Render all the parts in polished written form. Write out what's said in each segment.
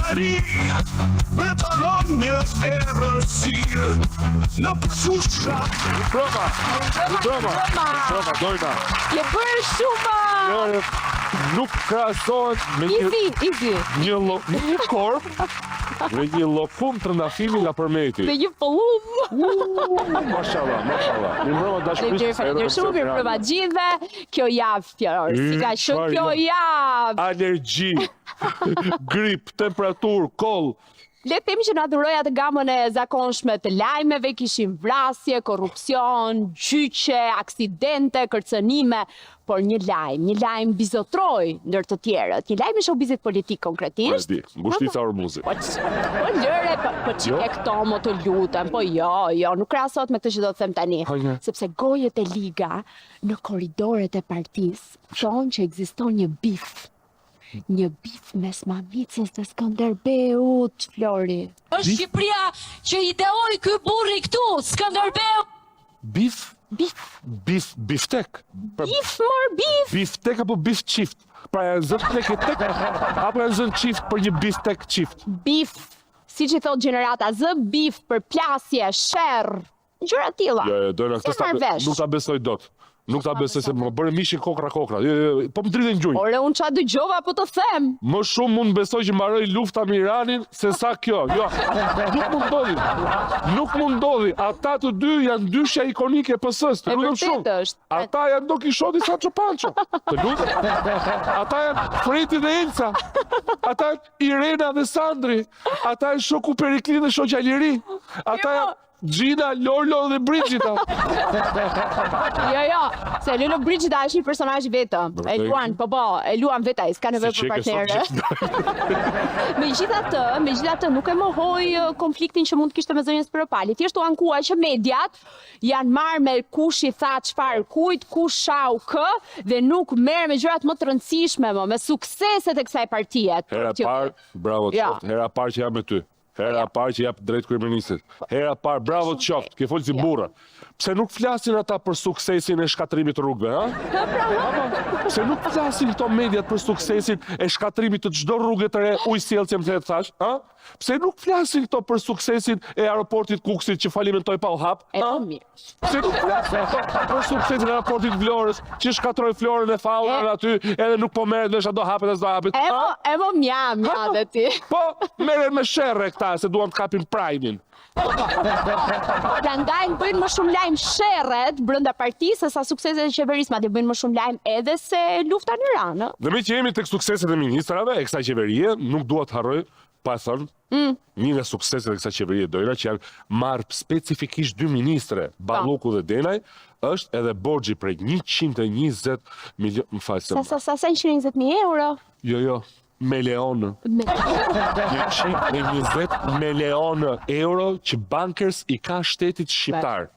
Shqiptari prepararon një errësirë në përfusha. Broma, dojna. Je bërë shumë... Nuk krahasohet me një korp me një llofum trëndafili nga përmeti. Me një pëllum. Mashallah. Mirëmbrëma dashurisë. Shumë mirëmbrëma gjithëve. Kjo javë, Fjor, si ka qenë kjo javë. Alergji, grip, temperaturë, koll. Le të themi që na dhuroi atë gamën e zakonshme të lajmeve, kishim vrasje, korrupsion, gjyqe, aksidente, kërcënime, por një lajm bizotroi ndër të tjerët. Një lajm i showbizit politik konkretisht. Ngushtica Ormuzit. Po lëre, po çike këto mo të lutem, po jo, nuk krahasohet me këtë që do të them tani. Sepse gojet e liga në korridoret e partisë thonë që ekziston një bif mes Mamicës dhe Skënderbeut, Flori. Është Shqipëria që ideoi ky burri këtu, Skënderbeu. Biftek. Biftek apo bif qift? Pra janë zënë tek apo janë zënë qift për një biftek qift? Bif, siç i thot gjenerata, zë bif për plasje, sherr, gjëra të tilla. Jo, dojna këtë nuk ta besoj dot. Nuk ta besoj se më bëre mishin kokra. Po më dritën gjunjë. Ore, unë qa dëgjova po të them. Më shumë mund besoj që mbaroj lufta me Iranin se sa kjo. Jo, nuk mund ndodhi. Ata të dy janë dyshja ikonike e PS-s. Të lutem shumë. Ata janë Don Kishoti Sancho Pancho. Të lutem. Ata janë Freti dhe Elsa. Ata janë Irena dhe Sandri. Ata janë shoku Perikli dhe shoqja Liri. Ata janë Gjina, Lolo dhe Brigida. Jo, se Lolo Brigida është një personazh vetëm. E luan vetaj, s'ka nevojë për partnerë. Megjithatë, nuk e mohoi konfliktin që mund të kishte me zënjën Spiropali. Thjesht u ankua që mediat janë marrë me kush i tha çfarë kujt, kush shau kë dhe nuk merr me gjërat më të rëndësishme, me sukseset e kësaj partie. Hera parë, bravo të qoftë. Hera parë që jam me ty. Hera parë që jap drejt kryeministit. Hera parë, bravo të qoftë, ke folë si burra. Pse nuk flasin ata për suksesin e shkatrimit të rrugëve, ha? Pse nuk flasin këto mediat për suksesin e shkatrimit të çdo rrugë të re, ujësjellje më të thash, ha? Pse nuk flasin këto për suksesin e aeroportit Kukësit që falimentoi pa u hap? Pse nuk flasin për suksesin e aeroportit Vlorës që shkatroi florën e faunën aty, edhe nuk po merret vesh do hapet as do hapet. Emo mja dhe ti. Po, merren me sherrë këta se duan të kapin prajmin. Prandaj bëjnë më shumë lajm sherret brenda partisë se sa sukseset e qeverisë, madje bëjnë më shumë lajm edhe se lufta në Iran, ë. Dhe me që jemi tek sukseset e ministrave e kësaj qeverie, nuk dua të harroj pa thënë, një nga sukseset e kësaj qeverie dojna që janë marrë specifikisht dy ministre, Balluku dhe Denaj, është edhe borxhi prej 120 milion, më fal se. Sa 120.000 euro? Jo. Me leonë. 120 milion euro që bankers i ka shtetit shqiptar.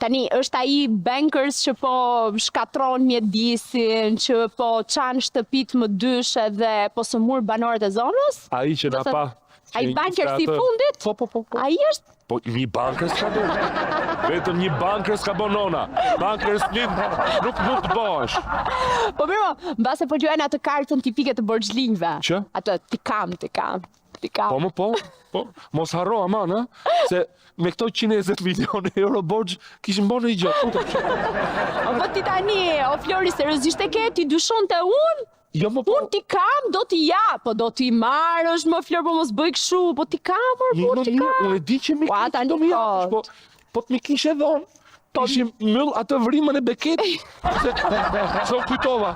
Tani, është ai bankers që po shkatron mjedisin, që po çan shtëpit më dyshe dhe po sëmur banorët e zonës? Ai që na pa. Ai bankers i fundit? Po. Ai është? Po, një bankers ka do. Vetëm një bankers ka bonona. Bankers nuk të bësh. Po mirë, mbase po luajnë atë kartën tipike të borxhlinjve. Që? Atë ti kam. Po. Mos harro aman, ha? Se me këto 120 milion euro borxh kishin bërë një gjë. Po ti tani, o Flori, seriozisht e ke, ti dyshonte unë? Jo, po. Unë ti kam, do t'i jap, po do t'i marrësh, më Flor, po mos bëj kështu, po ti kam, po ti kam. Unë e di që mi kish do mi japësh, po t'mi kish e dhonë. Kishim myll atë vrimën e Beketit. Se u kujtova.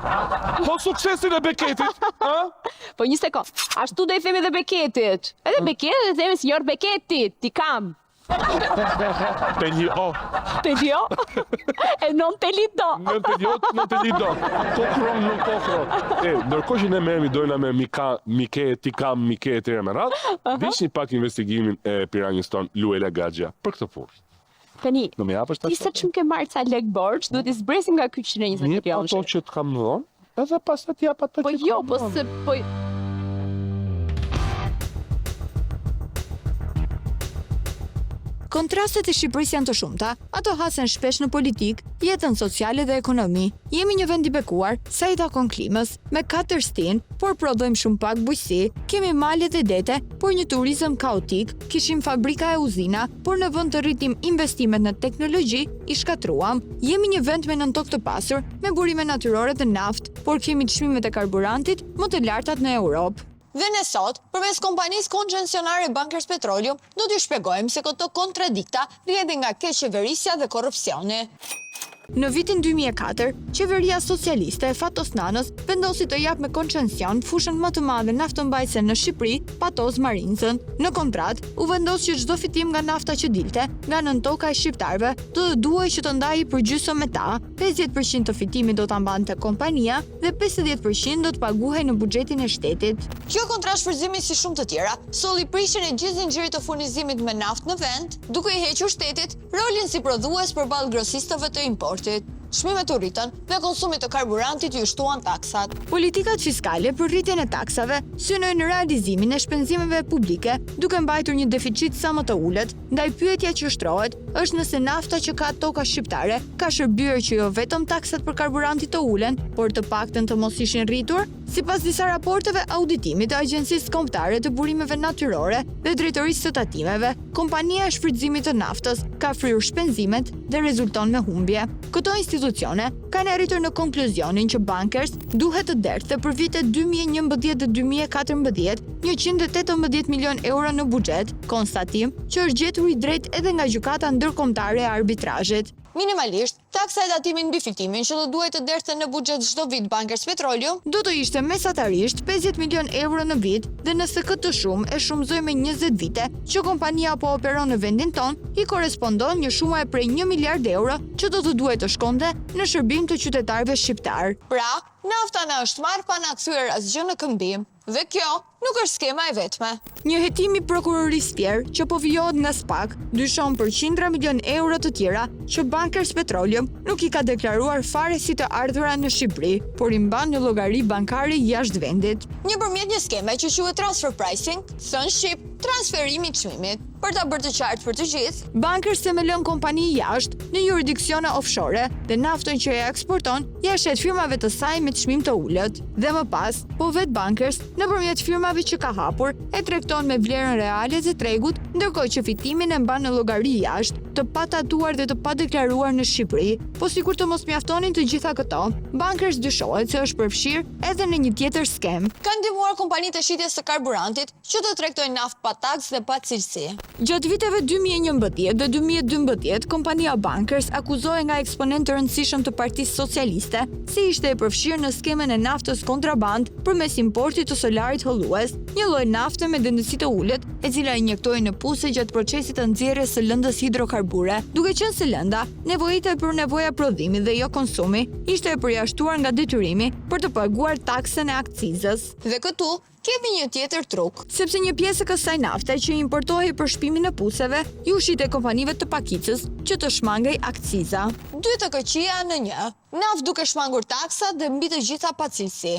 Po suksesin e Beketit, ha? Po një sekond, ashtu do i themi dhe Beketit. Edhe Beketit e themi sinjor Beketit, ti kam. Te një o. E non te li do. Non te li do. Kokron, non kokron. Ndërkohë që ne merremi dojna me Mike, ti kam Mike e tjera me radhë, vishni pak investigimin e piranjës ton Luela Gaxha për këtë punë. Tani, ti se që më ke marrë ca lek borç, do t'i zbresim nga ky 120 milion. Një ato që t'kam dhënë, edhe pas të t'jap ato që t'kam dhënë. Po jo, po se... Kontrastet e Shqipërisë janë të shumta, ato hasen shpesh në politik, jetën sociale dhe ekonomi. Jemi një vend i bekuar sa i takon klimës, me 4 stinë, por prodhojmë shumë pak bujqësi, kemi male dhe dete, por një turizëm kaotik, kishim fabrika e uzina, por në vend të rritim investimet në teknologji, i shkatruam. Jemi një vend me nën tokë të pasur, me burime natyrore dhe naftë, por kemi çmimet e karburantit më të lartat në Europë. Dhe ne sot, përmes kompanisë koncesionare Bankers Petroleum, do t'ju shpjegojmë se këto kontradikta rrjedhin nga keqeverisja dhe korrupsioni. Në vitin 2004, qeveria socialiste e Fatos Nanos vendosi të japë me koncesion fushën më të madhe naftëmbajtëse në Shqipëri, Patos Marincën. Në kontratë, u vendos që çdo fitim nga nafta që dilte nga nën toka e shqiptarëve do të duhej që të ndahej përgjysmë me ta, 50% të fitimit do ta mbante kompania dhe 50% do të paguhej në buxhetin e shtetit. Kjo kontrashfrytëzimi si shumë të tjera, solli prishjen e gjithë zinxhirit të furnizimit me naftë në vend, duke i hequr shtetit rolin si prodhues përballë grosistëve të importit. Çmimet u rritën dhe konsumi të karburantit ju shtuan taksat. Politikat fiskale për rritjen e taksave synojnë realizimin e shpenzimeve publike, duke mbajtur një deficit sa më të ulët. Ndaj pyetja që shtrohet është nëse nafta që ka toka shqiptare ka shërbyer që jo vetëm taksat për karburantit të ulen, por të paktën të mos ishin rritur. Sipas disa raporteve auditimit të Agjencisë Kombëtare të Burimeve Natyrore dhe Drejtorisë së Tatimeve, kompania e shfrytëzimit të naftës ka fryrë shpenzimet dhe rezulton me humbje. Këto institucione kanë arritur në konkluzionin që Bankers duhet të dertë për vitet 2011 dhe 2014 118 milion euro në buxhet, konstatim që është gjetur i drejt edhe nga gjykata ndërkombëtare e arbitrazhit. Minimalisht, taksa e tatimin mbi fitimin që do duhet të derte në buxhet çdo vit Bankers Petroleum do të ishte mesatarisht 50 milion euro në vit dhe nëse këtë shumë e shumëzoj me 20 vite që kompania po operon në vendin ton, i korespondon një shuma e prej 1 miliard euro që do të duhet të shkonte në shërbim të qytetarëve shqiptar. Pra, nafta na është marrë pa na kthyer asgjë në këmbim. Dhe kjo nuk është skema e vetme. Një hetim i prokurorisë Fier që po vijohet nga SPAK dyshon për qindra milion euro të tjera që Bankers Petroleum nuk i ka deklaruar fare si të ardhura në Shqipëri, por i mban në llogari bankare jashtë vendit. Nëpërmjet një skeme që quhet transfer pricing, thënë shqip, transferimi i çmimit. Për ta bërë të qartë për të gjithë, Bankers themelon kompani jashtë në juridiksione offshore dhe naftën që e eksporton ja shet firmave të saj me çmim të ulët. Dhe më pas, po vet Bankers nëpërmjet firmave që ka hapur e tregton me vlerën reale të tregut, ndërkohë që fitimin e mban në llogari jashtë, të patatuar dhe të padeklaruar në Shqipëri. Po sikur të mos mjaftonin të gjitha këto, Bankers dyshohet se është përfshirë edhe në një tjetër skem. Kanë ndihmuar kompanitë e shitjes së karburantit që të tregtojnë naftë pa taksë dhe pa cilësi. Gjatë viteve 2011 dhe 2012, kompania Bankers akuzohej nga eksponent të rëndësishëm të Partisë Socialiste se ishte e përfshirë në skemën e naftës kontraband përmes importit të solarit hollues, një lloj nafte me dëndësi të ulët, e cila injektohej në puse gjatë procesit të nxjerrjes së lëndës hidrokarbure. Duke qenë se lënda nevojitej për nevoja prodhimi dhe jo konsumi, ishte e përjashtuar nga detyrimi për të paguar taksën e akcizës. Dhe këtu kemi një tjetër truk. Sepse një pjesë e kësaj nafte që importohej për shpimin e puseve, ju shitej kompanive të pakicës që të shmangej akciza. Dy të këqija në një, naftë duke shmangur taksat dhe mbi të gjitha pa cilësi.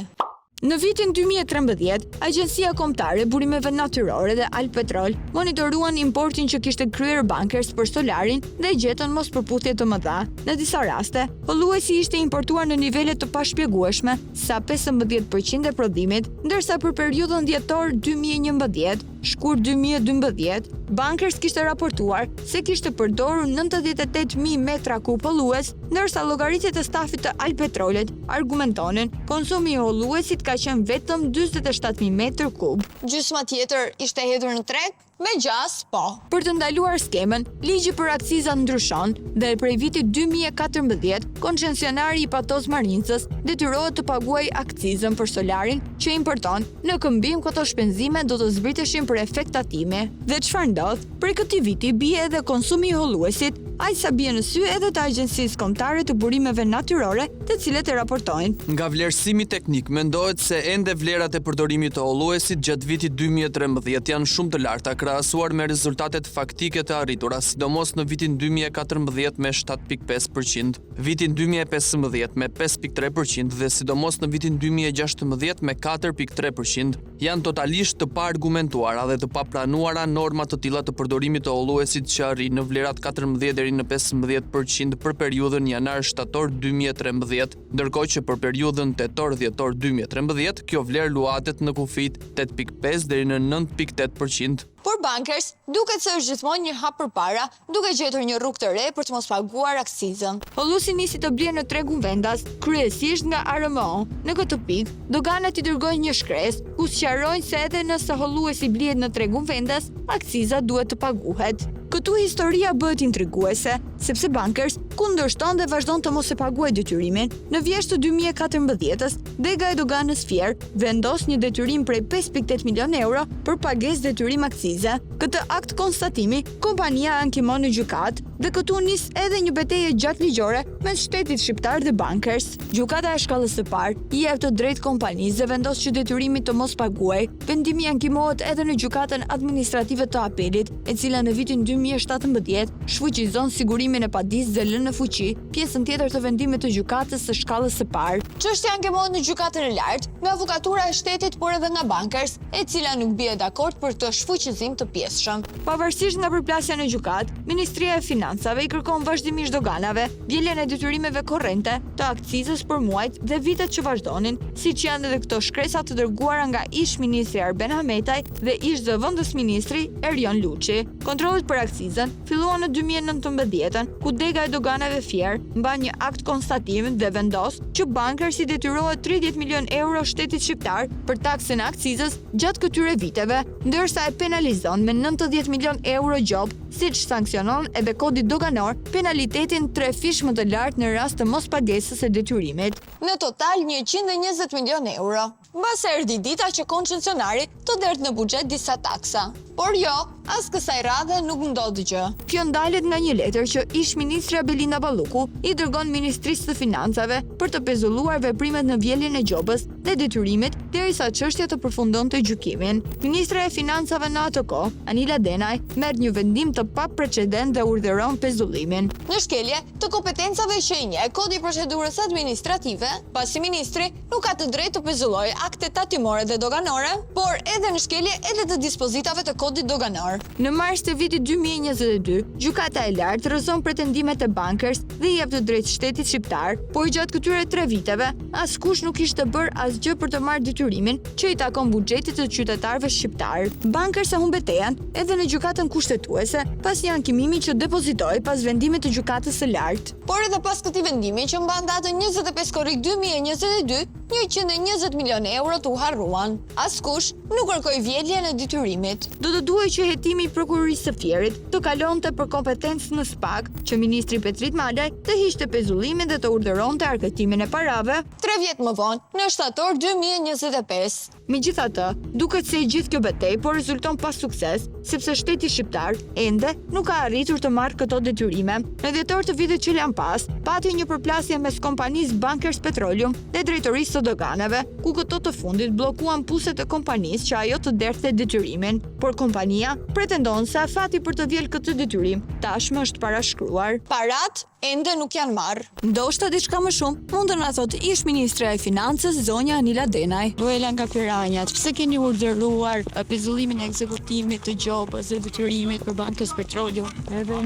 Në vitin 2013, Agjencia Kombëtare e Burimeve Natyrore dhe Alpetrol monitoruan importin që kishte kryer Bankers për solarin dhe gjetën mospërputhje të mëdha. Në disa raste, holluesi ishte importuar në nivele të pashpjegueshme, sa 15% e prodhimit, ndërsa për periudhën dhjetor 2011, shkurt 2012, Bankers kishte raportuar se kishte përdorur 98.000 metra kub hollues, ndërsa llogaritjet e stafit të Alpetrolit argumentonin konsumi i holluesit ka qenë vetëm 47.000 metër kub. Gjysma tjetër ishte hedhur në treg? Me gjas, po. Për të ndaluar skemën, ligji për akcizat ndryshon dhe prej vitit 2014, koncesionari i Patos Marincës detyrohet të paguajë akcizën për solarin që importon, në këmbim këto shpenzime do të zbriteshin për efekt tatimi. Dhe çfarë ndodh? Prej këtij viti bie edhe konsumi i holluesit aq sa bie në sy edhe të Agjencisë Kombëtare të Burimeve Natyrore, të cilët e raportojnë. Nga vlerësimi teknik, mendohet se ende vlerat e përdorimit të olluesit gjatë vitit 2013 janë shumë të larta krahasuar me rezultatet faktike të arritura, sidomos në vitin 2014 me 7.5%, vitin 2015 me 5.3% dhe sidomos në vitin 2016 me 4.3%. Janë totalisht të paargumentuara dhe të papranuara norma të tilla të përdorimit të olluesit që arrin në vlerat 14 deri në 15% për periudhën janar-shtator 2013, ndërkohë që për periudhën tetor-dhjetor 2013 kjo vlerë luatet në kufit 8.5 deri në 9.8%. Por bankers, duket se është gjithmonë një hap përpara, duke gjetur një rrugë të re për të mos paguar aksizën. Ollusi nisi të bliej në tregun vendas, kryesisht nga RMO. Në këtë pikë, doganat i dërgojnë një shkresë ku sqarojnë se edhe nëse holluesi blihet në tregun vendas, akciza duhet të paguhet. Këtu historia bëhet intriguese, sepse bankers kundërshton dhe vazhdon të mos e paguajë detyrimin. Në vjesht të 2014-s, Dega e Doganës Fier vendos një detyrim prej 5.8 milion euro për pagesë detyrim akcize. Këtë akt konstatimi, kompania ankimon në gjykatë dhe këtu nis edhe një betejë gjatë ligjore mes shtetit shqiptar dhe bankers. Gjykata e shkallës së parë i jep të drejtë kompanisë dhe vendos që detyrimi të mos paguajë. Vendimi ankimohet edhe në gjykatën administrative të apelit, e cila në vitin 2017 shfuqizon sigurimin e padisë dhe lënë në fuqi pjesën tjetër të vendimit të gjykatës së shkallës së parë. Çështja ankimohet në gjykatën e lartë nga avokatura e shtetit, por edhe nga bankers, e cila nuk bie dakord për të shfuqizim të pjesëshëm. Pavarësisht nga përplasja në gjykatë, Ministria e Financave i kërkon vazhdimisht doganave bjelljen e detyrimeve korrente të akcizës për muajt dhe vitet që vazhdonin, siç janë edhe këto shkresa të dërguara nga ish ministri Arben Hametaj dhe ish zëvendës ministri Erion Luçi. Kontrollet për akcizën filluan në 2019, ku Dega e Doganave Fier mban një akt konstatimi dhe vendos që bankers i detyrohet 30 milion euro shtetit shqiptar për taksën e akcizës gjatë këtyre viteve, ndërsa e penalizon me 90 milion euro gjop, siç sanksionon edhe kodi doganor penalitetin 3 fish më të lartë në rast të mospagesës së detyrimit. Në total 120 milion euro. Mbas erdhi dita që koncesionari të derdh në buxhet disa taksa. Por jo, as kësaj radhe nuk ndodhi gjë. Kjo ndalet nga një letër që ish ministra Belinda Balluku i dërgon Ministrisë të Financave për të pezulluar veprimet në vjeljen e gjobës dhe detyrimit derisa çështja të përfundonte gjykimin. Ministra e Financave në atë kohë, Anila Denaj, merr një vendim të paprecedent dhe urdhëron pezullimin. Në shkelje të kompetencave që i njeh Kodi i Procedurës Administrative, pasi ministri nuk ka të drejtë të pezullojë akte tatimore dhe doganore, por edhe në shkelje edhe të dispozitave të kodit doganor. Në mars të vitit 2022, gjykata e lartë rrëzon pretendimet e bankers dhe i jep të drejtë shtetit shqiptar, por gjatë këtyre 3 viteve, askush nuk kishte bërë asgjë për të marrë detyrimin që i takon buxhetit të qytetarëve shqiptar. Bankers e humbe tejan edhe në gjykatën kushtetuese pas një ankimimi që depozitoi pas vendimit të gjykatës së lartë. Por edhe pas këtij vendimi që mban datën 25 korrik 2022, 120 milion euro të u harruan. Askush nuk kërkoi vjeljen e detyrimit. Do të duhej që hetimi i prokurorisë së Fierit të kalonte për kompetencë në SPAK, që ministri Petrit Malaj të hiqte pezullimin dhe të urdhëronte arkëtimin e parave 3 vjet më vonë, në shtator 2025. Megjithatë, duket se gjithë kjo betejë po rezulton pa sukses, sepse shteti shqiptar ende nuk ka arritur të marrë këto detyrime. Në dhjetor të vitit që lan pas, pati një përplasje mes kompanisë Bankers Petroleum dhe drejtorisë së doganave, ku këto të fundit bllokuan puset e kompanisë që ajo të derdhte detyrimin, por kompania pretendon se afati për të vjedhur këtë detyrim tashmë është parashkruar. Parat ende nuk janë marrë. Ndoshta diçka më shumë mund të na thotë ish ministra e Financës zonja Anila Denaj. Duela nga piranjat, pse keni urdhëruar pezullimin e ekzekutimit të gjobës dhe detyrimit për Bankës Petroleum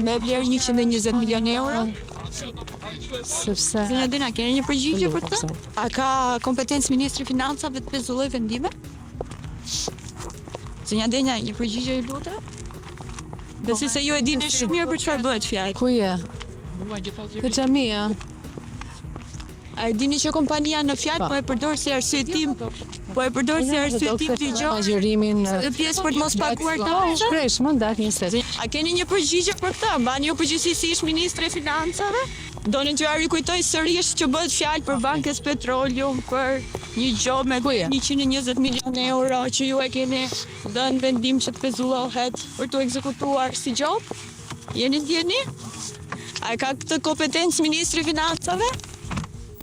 me vlerë 120 milion euro? Sepse Zonja Denaj, keni një përgjigje për këtë? A ka kompetencë ministri i Financave të pezullojë vendime? Zonja Denaj, një përgjigje i lutem? Besoj se ju e dini shumë mirë për çfarë bëhet fjalë. ku je? Të xhamia. A e dini që kompania në fjalë po e përdor si arsyetim, të gjë. Agjërimin Dhe pjesë për të mos paguar taksën? shkresh, më ndak 20. A keni një përgjigje për këtë? Mbani ju përgjegjësi si ish ministre e Financave? Donin t'ju rikujtoj sërish që bëhet fjalë për Bankës Petroleum, për një gjobë me 120 milion euro që ju e keni dhënë vendim që të pezullohet për t'u ekzekutuar si gjobë? Jeni ndjeni? A ka këtë kompetencë ministri i financave?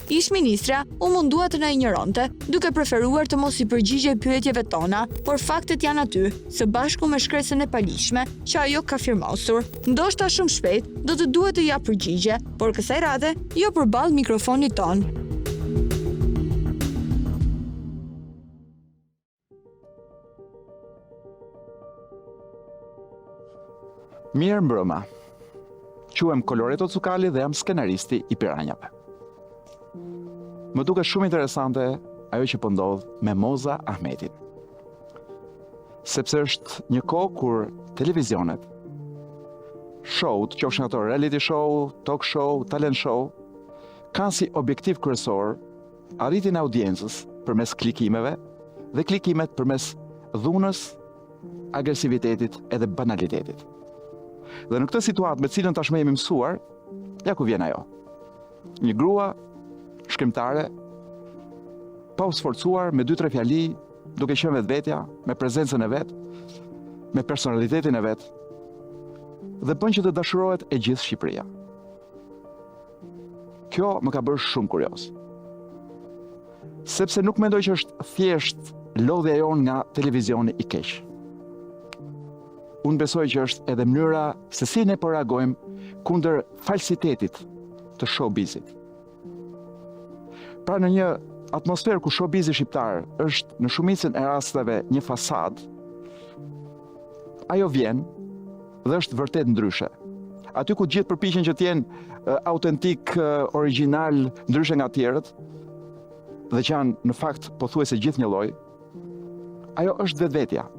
Ish ministra u mundua të na injoronte, duke preferuar të mos i përgjigjej pyetjeve tona, por faktet janë aty, së bashku me shkresën e palishme që ajo ka firmosur. Ndoshta shumë shpejt do të duhet të jap përgjigje, por kësaj radhe jo përballë mikrofonit ton. Mirë mbrëma. Quhem Coloreto Cukali dhe jam skenaristi i Piranjave. Më duke shumë interesante ajo që po ndodh me Moza Ahmetin. Sepse është një kohë kur televizionet, show-t, qofshin ato reality show, talk show, talent show, kanë si objektiv kryesor arritjen e audiencës përmes klikimeve dhe klikimet përmes dhunës, agresivitetit edhe banalitetit. Dhe në këtë situatë me cilën tashmë jemi mësuar, ja ku vjen ajo. Një grua shkrimtare, pa u sforcuar me 2-3 fjali, duke qenë vetvetja, me prezencën e vet, me personalitetin e vet, dhe bën që të dashurohet e gjithë Shqipëria. Kjo më ka bërë shumë kurioz. Sepse nuk mendoj që është thjesht lodhja jon nga televizioni i keq. Unë besoj që është edhe mënyra se si ne po reagojmë kundër falsitetit të showbizit. Pra në një atmosferë ku showbizi shqiptar është në shumicën e rasteve një fasad, ajo vjen dhe është vërtet ndryshe. Aty ku gjithë përpiqen që të jenë autentik, original, ndryshe nga tjerët, dhe që janë në fakt pothuajse gjithë një lloj, ajo është vetvetja,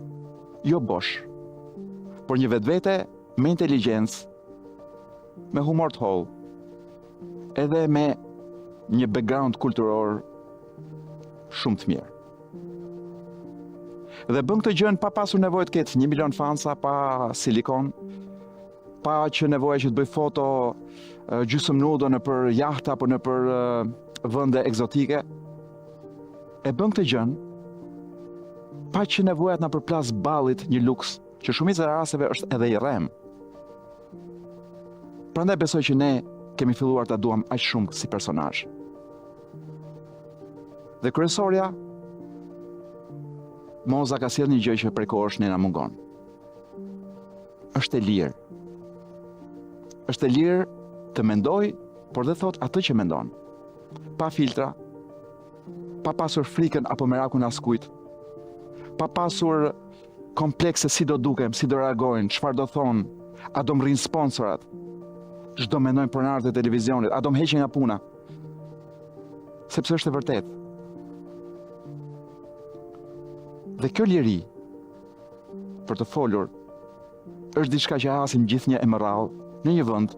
jo bosh, por një vetvete me inteligjencë, me humor të hollë, edhe me një background kulturor shumë të mirë. Dhe bën këtë gjën pa pasur nevojë të ketë 1 milion fansa, pa silikon, pa që nevoja që të bëj foto gjysmë nudo në për jahta apo në për vende egzotike. E bën këtë gjën pa që nevoja të na përplas ballit një luks që shumica e rasteve është edhe i rrem. Prandaj besoj që ne kemi filluar ta duam aq shumë si personazh. Dhe kryesorja, Moza ka sjellë një gjë që prej kohësh ne na mungon. Është e lirë. Është e lirë të mendoj, por dhe thot atë që mendon. Pa filtra, pa pasur frikën apo merakun askujt, pa pasur komplekse si do dukem, si do reagojnë, çfarë do thonë, a do mrin sponsorat, ç'do mendojnë pronarët e televizionit, a do më heqin nga puna. Sepse është e vërtetë. Dhe kjo liri, për të folur, është diçka që hasim gjithnjë e më rrallë në një vend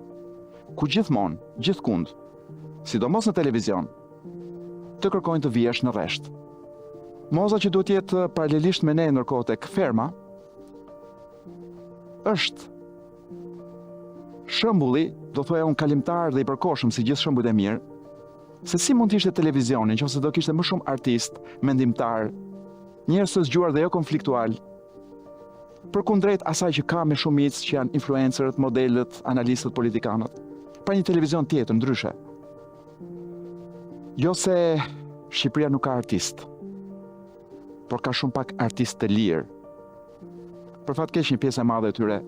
ku gjithmonë, gjithkund, sidomos në televizion, të kërkojnë të vihesh në rresht. Moza që duhet jetë paralelisht me ne ndërkohë tek ferma, është shembulli, do thoya unë kalimtar dhe i përkohshëm si gjithë shembujt e mirë, se si mund të ishte televizioni nëse do kishte më shumë artist, mendimtar, njerëz të zgjuar dhe jo konfliktual, përkundrejt asaj që ka me shumicë që janë influencerët, modelët, analistët, politikanët. Pra një televizion tjetër, ndryshe. Jo se Shqipëria nuk ka artist, por ka shumë pak artist të lirë. Për fat keq një pjesë e madhe e tyre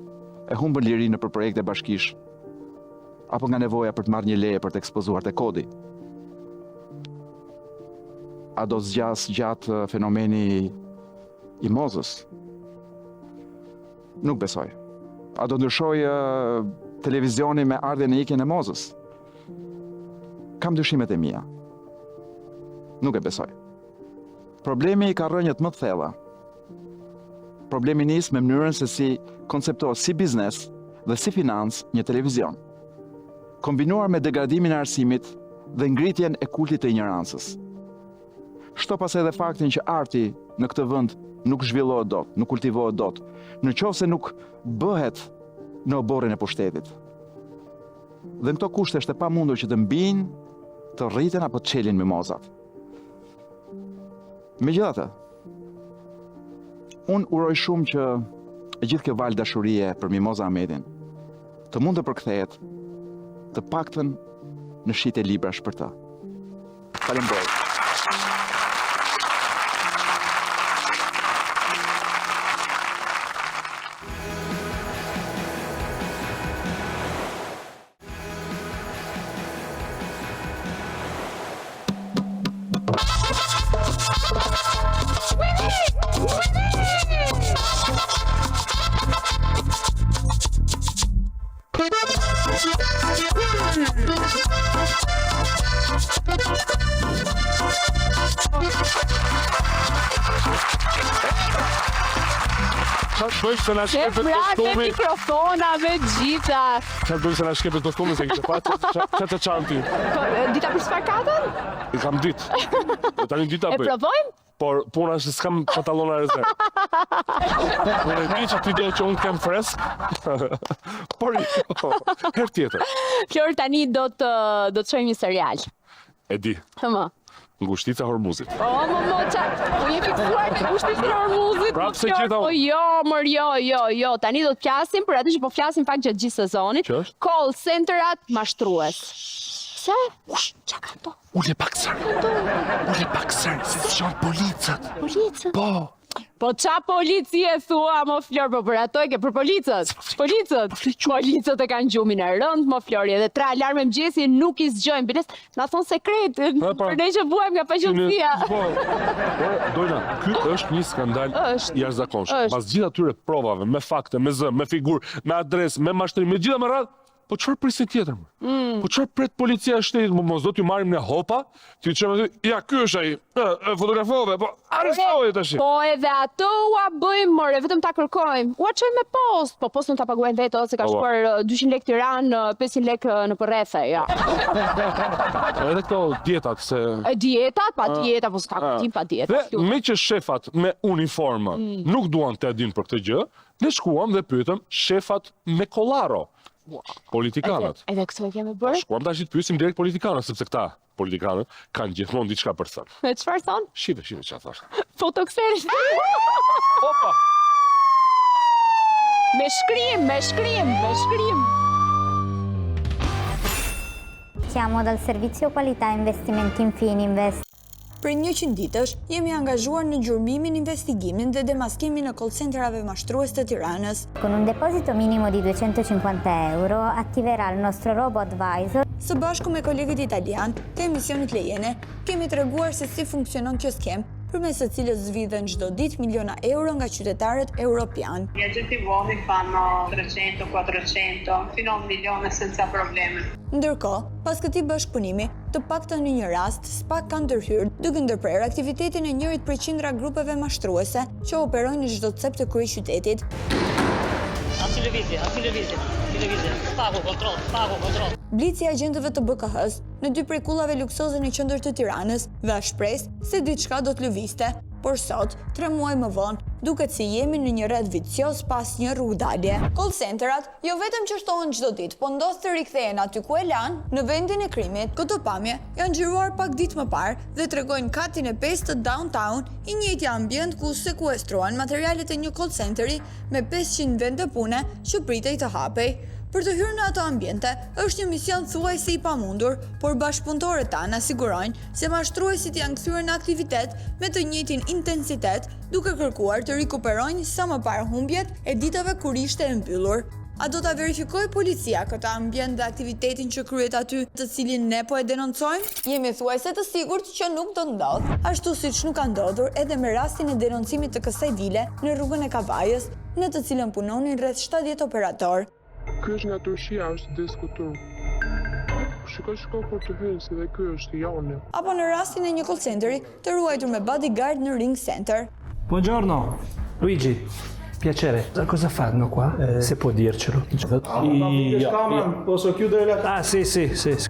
e humbën lirinë për projekte bashkish, apo nga nevoja për të marrë një leje për të ekspozuar te kodi. A do zgjas gjatë fenomeni i Mozës? Nuk besoj. A do ndryshoj televizioni me ardhen e ikjen e Mozës? Kam dyshimet e mia. Nuk e besoj. Problemi ka rrënjët më të thella. Problemi nis me mënyrën se si konceptohet si biznes dhe si financë një televizion, kombinuar me degradimin e arsimit dhe ngritjen e kultit të ignorancës. Shto pas edhe faktin që arti në këtë vend nuk zhvillohet dot, nuk kultivohet dot, nëse nuk bëhet në oborrin e pushtetit. Dhe në këto kushte është e pamundur që të mbijnë, të rriten apo të çelin mimozat. Megjithatë, unë uroj shumë që e gjithë kjo valë dashurie për Mimoza Ahmetin të mund të përkthehet të paktën në shite librash për të. Faleminderit. Se na shkepet kostumi. Mikrofonave gjitha. Çfarë bëj se na shkepet kostumi se kishte fat? Çfarë të çan ti? Dita për sfarkatën? I kam ditë. Tani dita E bëj. provojmë? Por puna është se s'kam pantallona rezervë. Unë e di që ti do që unë kem fresk. Por jo, her tjetër. Flor, tani do të shojmë një serial. E di, Hëmë. Ngushtica e Hormuzit. O, mo, po je fiksuar të ngushticën e Hormuzit. Prapë se Flor, gjitha po jo. Tani do të flasim për atë që po flasim fakt gjatë gjithë sezonit. Që është? Call centerat mashtrues. Se? Qa ka to? Ule pak sërë, se s'qon policët. Policët? Po. Po qa policie thua, mo Flor, po për ato e ke për policët? Policët e kanë gjumin e rënd, mo Flori, edhe 3 alarme mëgjesi nuk i zgjojnë, biles, na thonë sekretin, për ne që buhem nga paqësia. Po, Dojna, ky është një skandal jashtëzakonshëm. Pas gjithë atyre provave, me fakte, me zë, me figurë, me adresë, me mashtrim, me gjitha me radhë, po çfarë prisin tjetër më? Po çfarë pret policia e shtetit? Mos do t'ju marrim në hopa, ti çmë, ja ky është ai, fotografove, po arrestoje tash. Po edhe ato ua bëjmë, more, vetëm ta kërkojmë. Ua çojmë me post, po postën ta paguajnë vetë ose ka shkuar 200 lekë Tiranë, 500 lekë në përrethe, ja. Edhe këto dietat se Dietat, pa dieta, po s'ka kuptim pa dieta. Dhe me që shefat me uniformë nuk duan të edin për këtë gjë, ne shkuam dhe pyetëm shefat me kollaro. Politikanët. Edhe këto e kemi bërë? Shkuam tash të pyesim direkt politikanët, sepse këta politikanët kanë gjithmonë diçka për thënë. Me çfarë thon? Shive çfarë thosh. Fotokseri. Opa. Me shkrim. Siamo dal servizio qualità investimenti in Fininvest. Për 100 ditësh, jemi angazhuar në gjurmimin, investigimin dhe demaskimin e call centerave mashtrues të Tiranës. Con un deposito minimo di €250 attiverà il nostro robot advisor. Së bashku me kolegët italian të emisionit Lejene, kemi treguar se si funksionon kjo skem, përmes së cilës zvidhen çdo ditë miliona euro nga qytetarët europian. Gli agenti uomini fanno 300, 400, fino a 1 milione senza problemi. Ndërkohë, pas këtij bashkëpunimi, të paktën në një rast, SPAK kanë ndërhyrë duke ndërprerë aktivitetin e njërit prej qindra grupeve mashtruese që operojnë në çdo cep të kryeqytetit. Spago, kontroll. Blici i agentëve të BKH-s në 2 prej kullave luksoze në qendër të Tiranës dha shpresë se diçka do të lëvizte, por sot, 3 muaj më vonë, duket se jemi në një rreth vicioz pas një rrugdalje. Call centerat jo vetëm që shtohen çdo ditë, po ndos të rikthehen aty ku e lanë, në vendin e krimit. Këto pamje janë xhiruar pak ditë më parë dhe tregojnë katin e 5 të downtown, i njëjti ambient ku sekuestrohen materialet e një call centeri me 500 vende pune që pritej të hapej. Për të hyrë në ato ambiente, është një mision thuajse i pamundur, por bashkëpunëtorët tanë sigurojnë se mashtruesit janë kthyer në aktivitet me të njëjtin intensitet, duke kërkuar të rikuperojnë sa më parë humbjet e ditave kur ishte e mbyllur. A do ta verifikojë policia këtë ambient dhe aktivitetin që kryet aty, të cilin ne po e denoncojmë? Jemi thuajse të sigurt që nuk do ndodh, ashtu siç nuk ka ndodhur edhe me rastin e denoncimit të kësaj vile në rrugën e Kavajës, në të cilën punonin rreth 70 operator. Ky është nga Turqia, është diskutuar. Shiko kur të hynë, si dhe ky është joni. Apo në rastin e një call centeri të ruajtur me bodyguard në Ring Center. Buongiorno, Luigi. Piacere. Cosa fanno qua? Se può dircelo. Posso chiudere la... Ah, sì.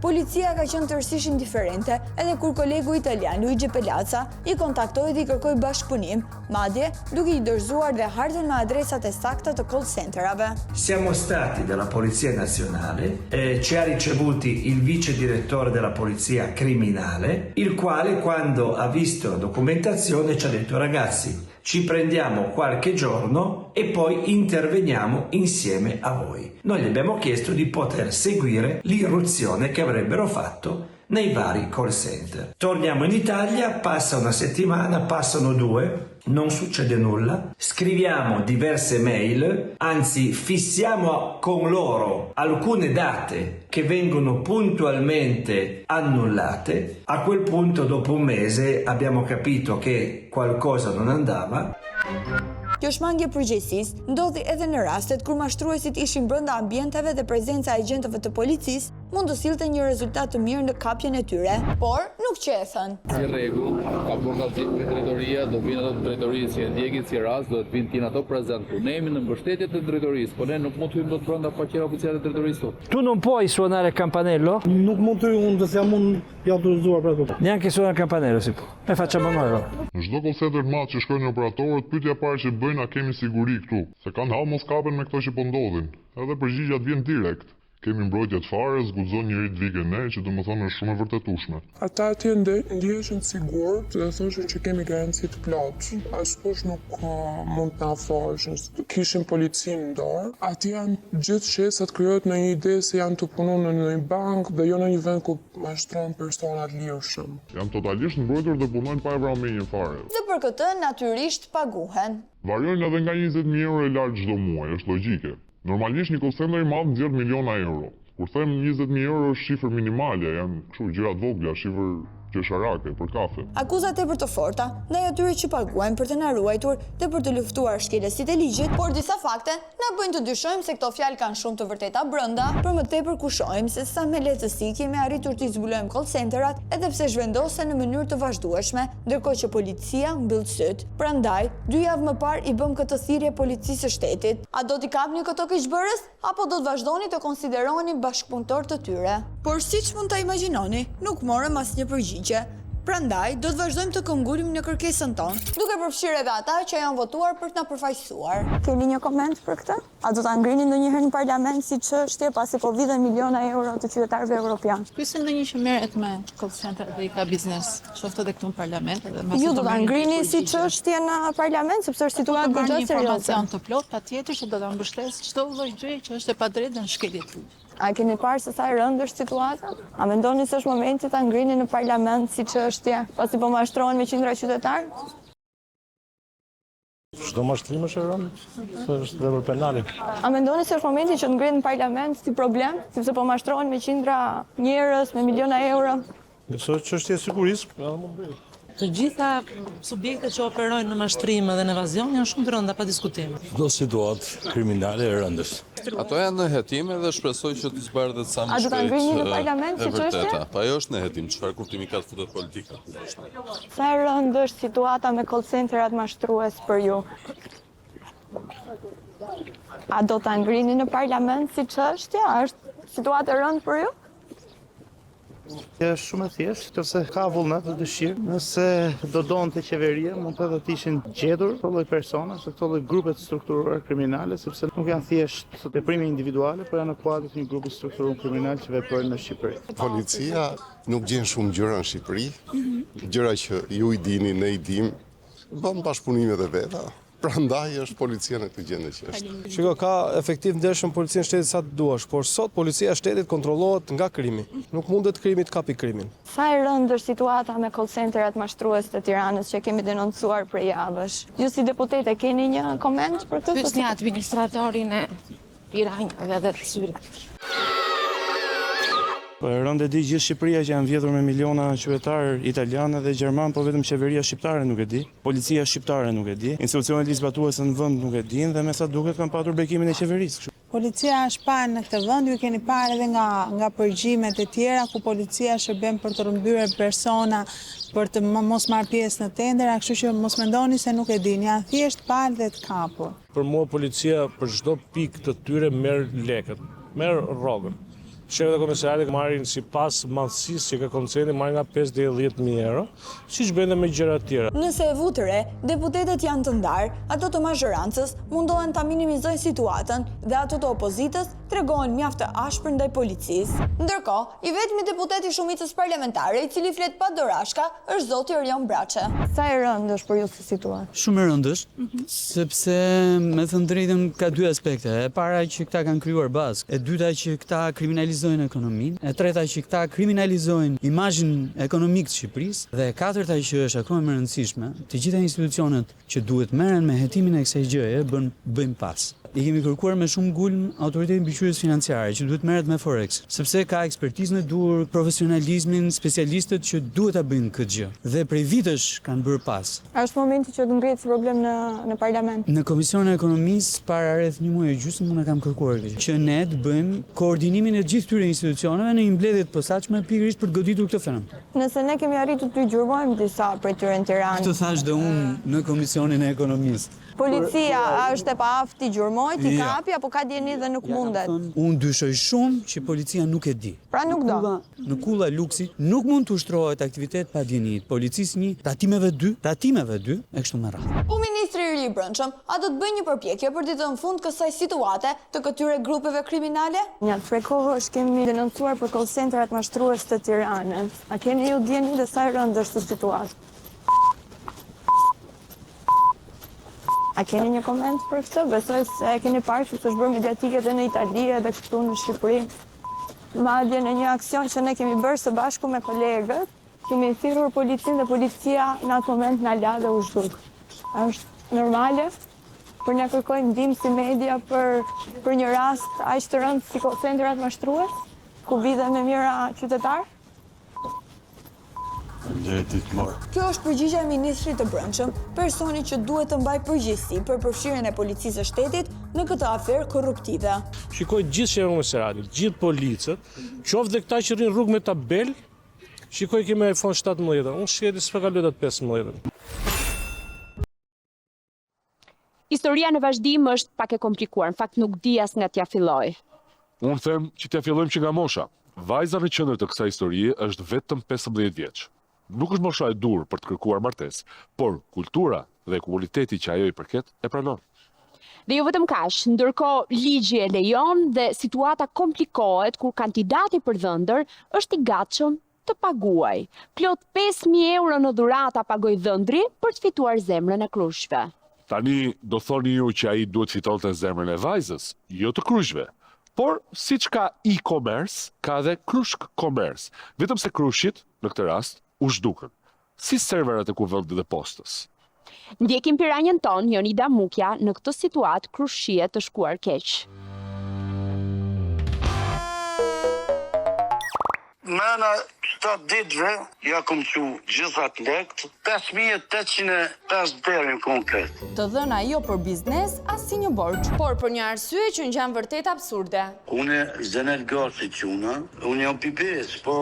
Policia ka qenë tërësisht indiferente edhe kur kolegu italian Luigi Pelazza i kontaktoi dhe i kërkoi bashkëpunim, madje duke i dorëzuar dhe hartën me adresat e sakta të call centerave. Siamo stati dalla Polizia Nazionale, ci ha ricevuti il vice direttore della Polizia Criminale, il quale quando ha visto la documentazione ci ha detto ragazzi, ci prendiamo qualche giorno e poi interveniamo insieme a voi. Noi gli abbiamo chiesto di poter seguire l'irruzione che avrebbero fatto nei vari call center. Torniamo in Italia, passa una settimana, passano 2, non succede nulla, scriviamo diverse mail, anzi fissiamo con loro alcune date che vengono puntualmente annullate. A quel punto, dopo un mese, abbiamo capito che qualcosa non andava. Kjo shmangje përgjegjësisë ndodhi edhe në rastet kur mashtruesit ishin brenda ambienteve dhe prezenca e agentëve të policisë mund të sillte një rezultat të mirë në kapjen e tyre, por nuk qethen. Si rregull, ka burgallësi me drejtoria, do vinë ato drejtorisë si e ndjekit si rast, do të vinë tin ato prezant. Ne jemi në mbështetje të drejtorisë, por ne nuk mund të hyjmë dot brenda pa qenë oficiale të drejtorisë. Tu non puoi suonare il campanello? Nuk mund të unë të jam unë jam autorizuar për ato. Neanche suonare il campanello si può. E facciamo noi allora. Në çdo call center të madh që shkojnë operatorët, pyetja e parë që bëjnë a kemi siguri këtu, se kanë hall mos kapen me këto që po ndodhin. Edhe përgjigja të vjen direkt. Kemi mbrojtje të fare, zguxon njëri të vike ne, që domethënë është shumë e vërtetueshme. Ata atje ndiheshin të sigurt dhe thoshin që kemi garanci të plotë. Askush nuk mund të na afroheshin. Kishin policinë në dorë. Atje janë gjithë shesat krijohet në një ide se janë të punuar në një bankë dhe jo në një vend ku mashtrohen persona të lirshëm. Janë totalisht mbrojtur dhe punojnë pa e vrarë fare. Dhe për këtë natyrisht paguhen. Variojnë edhe nga 20.000 euro e lartë çdo muaj, është logjike. Normalisht një call center i madh nxjerr miliona euro. Kur them 20.000 euro është shifër minimale, janë kështu gjëra të vogla, shifër qesharake për kafe. Akuzat tepër të forta ndaj atyre që paguajnë për të na ruajtur dhe për të luftuar shkelësit e ligjit, por disa fakte na bëjnë të dyshojmë se këto fjalë kanë shumë të vërteta brenda. Për më tepër kushojmë se sa me lehtësi kemi arritur të zbulojmë call centerat, edhe pse zhvendosen në mënyrë të vazhdueshme, ndërkohë që policia mbyll syt. Prandaj, 2 javë më parë i bëm këtë thirrje policisë së shtetit. A do t'i kapni këto keqbërës apo do të vazhdoni të konsideroni bashkëpunëtor të tyre? Por siç mund ta imagjinoni, nuk morëm asnjë përgjigje. Prandaj, do të vazhdojmë të këngulim në kërkesën tonë, duke përfshirë edhe ata që janë votuar për të na përfaqësuar. Keni një koment për këtë? A do ta ngrini ndonjëherë në parlament si çështje pasi po vidhen miliona euro të qytetarëve evropian? Ky është ndonjë që merret me call center dhe i ka biznes, qoftë edhe këtu në parlament edhe me. Ju do ta ngrini si çështje në parlament sepse është situatë goxha serioze. Informacion të plot, patjetër që do ta mbështes çdo lloj gjëje që është e padrejtë në shkelje të ligjit. A keni parë se sa e rëndë është situata? A mendoni se është momenti ta ngrini në parlament si çështje, pasi po mashtrohen me qindra qytetarë? Çdo mashtrim është e rëndë, është vepër penale. A mendoni se është momenti që të ngrihen në parlament si problem, sepse po mashtrohen me qindra njerëz, me miliona euro? Nëse është çështje sigurisë, Të gjitha subjektet që operojnë në mashtrim dhe në evazion janë shumë të rënda pa diskutim. Çdo situatë kriminale e rëndës. Ato janë në hetim dhe shpresoj që të zbardhet sa më shpejt. A do ta ngrini në parlament si çështje? Po ajo është në hetim, çfarë kuptimi ka futet politika? Sa e rëndë është situata me call centerat mashtrues për ju? A do ta ngrini në parlament si çështje? A është situatë e rëndë për ju? Është shumë e thjeshtë, nëse ka vullnet dhe dëshirë, nëse do donte qeveria, mund të ishin gjetur këto lloj persona, se këto lloj grupe të strukturuar kriminale, sepse nuk janë thjesht veprime individuale, por janë në kuadër të një grupi strukturuar kriminal që veprojnë në Shqipëri. Policia nuk gjen shumë gjëra në Shqipëri, gjëra që ju i dini, ne i dim, bën bashkëpunimet e veta. Prandaj është policia në këtë gjendje që është. Shiko, ka efektiv ndershëm policinë shtetit sa të duash, por sot policia shtetit kontrollohet nga krimi. Nuk mundet krimi të kapi krimin. Sa e rëndë është situata me call centerat mashtrues të Tiranës që kemi denoncuar për javësh? Ju si deputete keni një koment për këtë? Pyesni administratorin e Tiranës dhe të Syrit. Rëndë e di gjithë Shqipëria që janë vjedhur me miliona qytetarë italianë dhe gjerman, po vetëm qeveria shqiptare nuk e di, policia shqiptare nuk e di, institucionet ligjbatuese në vend nuk e din dhe me sa duket kanë patur bekimin e qeverisë. Policia është parë në këtë vend, ju keni parë edhe nga përgjimet e tjera ku policia shërben për të rrëmbyer persona, për të mos marrë pjesë në tendera, kështu që mos mendoni se nuk e dini, janë thjesht parë dhe të kapur. Për mua policia për çdo pikë të tyre merr lekët, merr rrogën. Shefët e komisariatit marrin sipas madhësisë që ka koncendi marrin nga 5 deri 10.000 euro, siç bën me gjëra të tjera. Nëse e vu të re, deputetet janë të ndarë, ato të mazhorancës mundohen ta minimizojnë situatën dhe ato të opozitës tregohen mjaft të ashpër ndaj policisë. Ndërkohë, i vetmi deputet i shumicës parlamentare i cili flet pa dorashka është zoti Orion Braçe. Sa e rëndë është për ju si situatë? Shumë e rëndë është, sepse me thënë drejtën ka dy aspekte. E para që këta kanë krijuar bazë, e dyta që këta kriminalizojnë ekonominë, e treta që këta kriminalizojnë imazhin ekonomik të Shqipërisë, dhe e katërta që është akoma më e rëndësishme, të gjitha institucionet që duhet merren me hetimin e kësaj gjëje bëjmë pas. I kemi kërkuar me shumë gulm Autoritetin Mbikëqyrjes Financiare që duhet merret me Forex, sepse ka ekspertizën e dur, profesionalizmin, specialistët që duhet ta bëjnë këtë gjë. Dhe prej vitesh kanë bërë pas. A është momenti që të ngrihet si problem në parlament? Në Komisionin e Ekonomisë para rreth një muaji e gjysmë unë kam kërkuar këtë që ne të bëjmë koordinimin e gjithë këtyre institucioneve në një mbledhje të posaçme pikërisht për të goditur këtë fenomen. Nëse ne kemi arritur të gjurmojmë disa prej tyre në Tiranë. Këtë thash dhe unë në Komisionin e Ekonomisë. Policia është e paaftë t'i gjurmoj, t'i kapi, apo ka dieni dhe nuk mundet? Unë dyshoj shumë që policia nuk e di. Pra nuk do? Në kulla luksi nuk mund të ushtrohet aktivitet pa dijenit. Policisë një, tatimeve dy, e kështu me radhë. Po Ministri i Ri i Brendshëm, a do të bëjë një përpjekje për të dhënë fund kësaj situate të këtyre grupeve kriminale? Një prej kohësh kemi denoncuar për call centrat mashtrues të Tiranës. A keni ju dieni dhe sa e rëndë është situatë? A keni një koment për këtë? Besoj se e keni parë që është bërë mediatike edhe në Itali edhe këtu në Shqipëri. Madje në një aksion që ne kemi bërë së bashku me kolegët, kemi thirrur policinë dhe policia në atë moment na la dhe u zhduk. Është normale? Për ne kërkojnë ndihmë si media për një rast aq të rëndë si call centrat mashtrues, ku vidhen me mira qytetarë? Kjo është përgjigjja e Ministrit të Brendshëm, personi që duhet të mbajë përgjegjësi për përfshirjen e policisë së shtetit në këtë aferë korruptive. Shikoj gjithë shefët e Seradit, gjithë policët, qoftë dhe këta që rrinë rrugë me tabel, shikoj kemi iPhone 17, unë shketi s'pa kaloj atë 15. Historia në vazhdim është pak e komplikuar, në fakt nuk di as nga t'ja filloj. Unë them që t'ja fillojmë që nga mosha. Vajza në qendër të kësaj historie është vetëm 15 vjeç. Nuk është mosha e dur për të kërkuar martesë, por kultura dhe komuniteti që ajo i përket e pranon. Dhe jo vetëm kaq, ndërkohë ligji e lejon dhe situata komplikohet kur kandidati për dhëndër është i gatshëm të paguaj. Plot 5.000 euro në dhurata pagoi dhëndri për të fituar zemrën e krushve. Tani do thoni ju që ai duhet fitonte zemrën e vajzës, jo të krushve. Por, si që ka e-commerce, ka dhe krushk commerce. Vetëm se krushit, në këtë rast, u zhdukën. Si serverat e kuvendit dhe postës. Ndjekim piranjen ton, Jonida Mukja, në këtë situatë krushie të shkuar keq. Mëna 7 ditëve, ja kom që gjithat lekt, 5.805 deri konkret. Të dhëna jo për biznes, as si një borç, por për një arsye që ngjan vërtet absurde. Unë Zenel Garci quna, unë jam pibes, po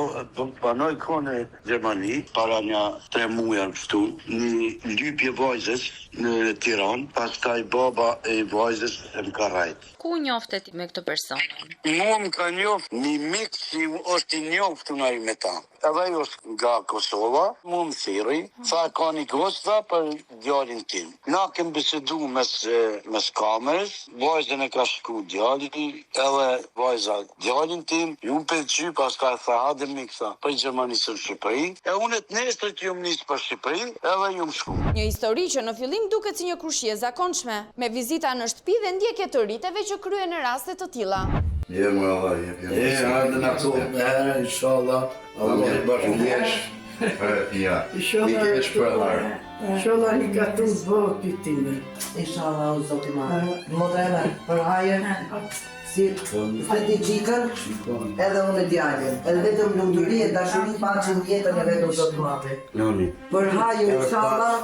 panoj kone Gjermani, para një 3 muaj kështu, një lypje vajzës në Tiranë, pastaj baba e vajzës e më ka rajt. Ku njoftet me këtë person? Mua më ka njoft një mik që është i njoftu nga i me ta. Edhe jo është nga Kosova, mu më thiri, tha ka një gosta për djalin tim. Na kem bisedu mes kamerës, vajzën e ka shku djalin, edhe vajza djalin tim, ju më pëlqy, pas ka tha hade mi këtha, për Gjermanisë në Shqipëri, e unë të nesër që ju më nisë për Shqipëri, edhe ju më shku. Një histori që në fillim duket si një krushje zakonshme, me vizita në shtëpi dhe ndjekje të rriteve që kryen në raste të tilla. Më Allah, hajde në kohë me herë, inshallah, Allah i bashkëjesh. Ja, i kesh për harë. Inshallah një ka të zbërë pitime. Inshallah, o zoti ma. Modele, për hajër, si fëti gjikën, edhe unë e djallën. Edhe vetëm lumëduri e dashuri paqën jetën e vetëm zoti mate. Për hajër, inshallah,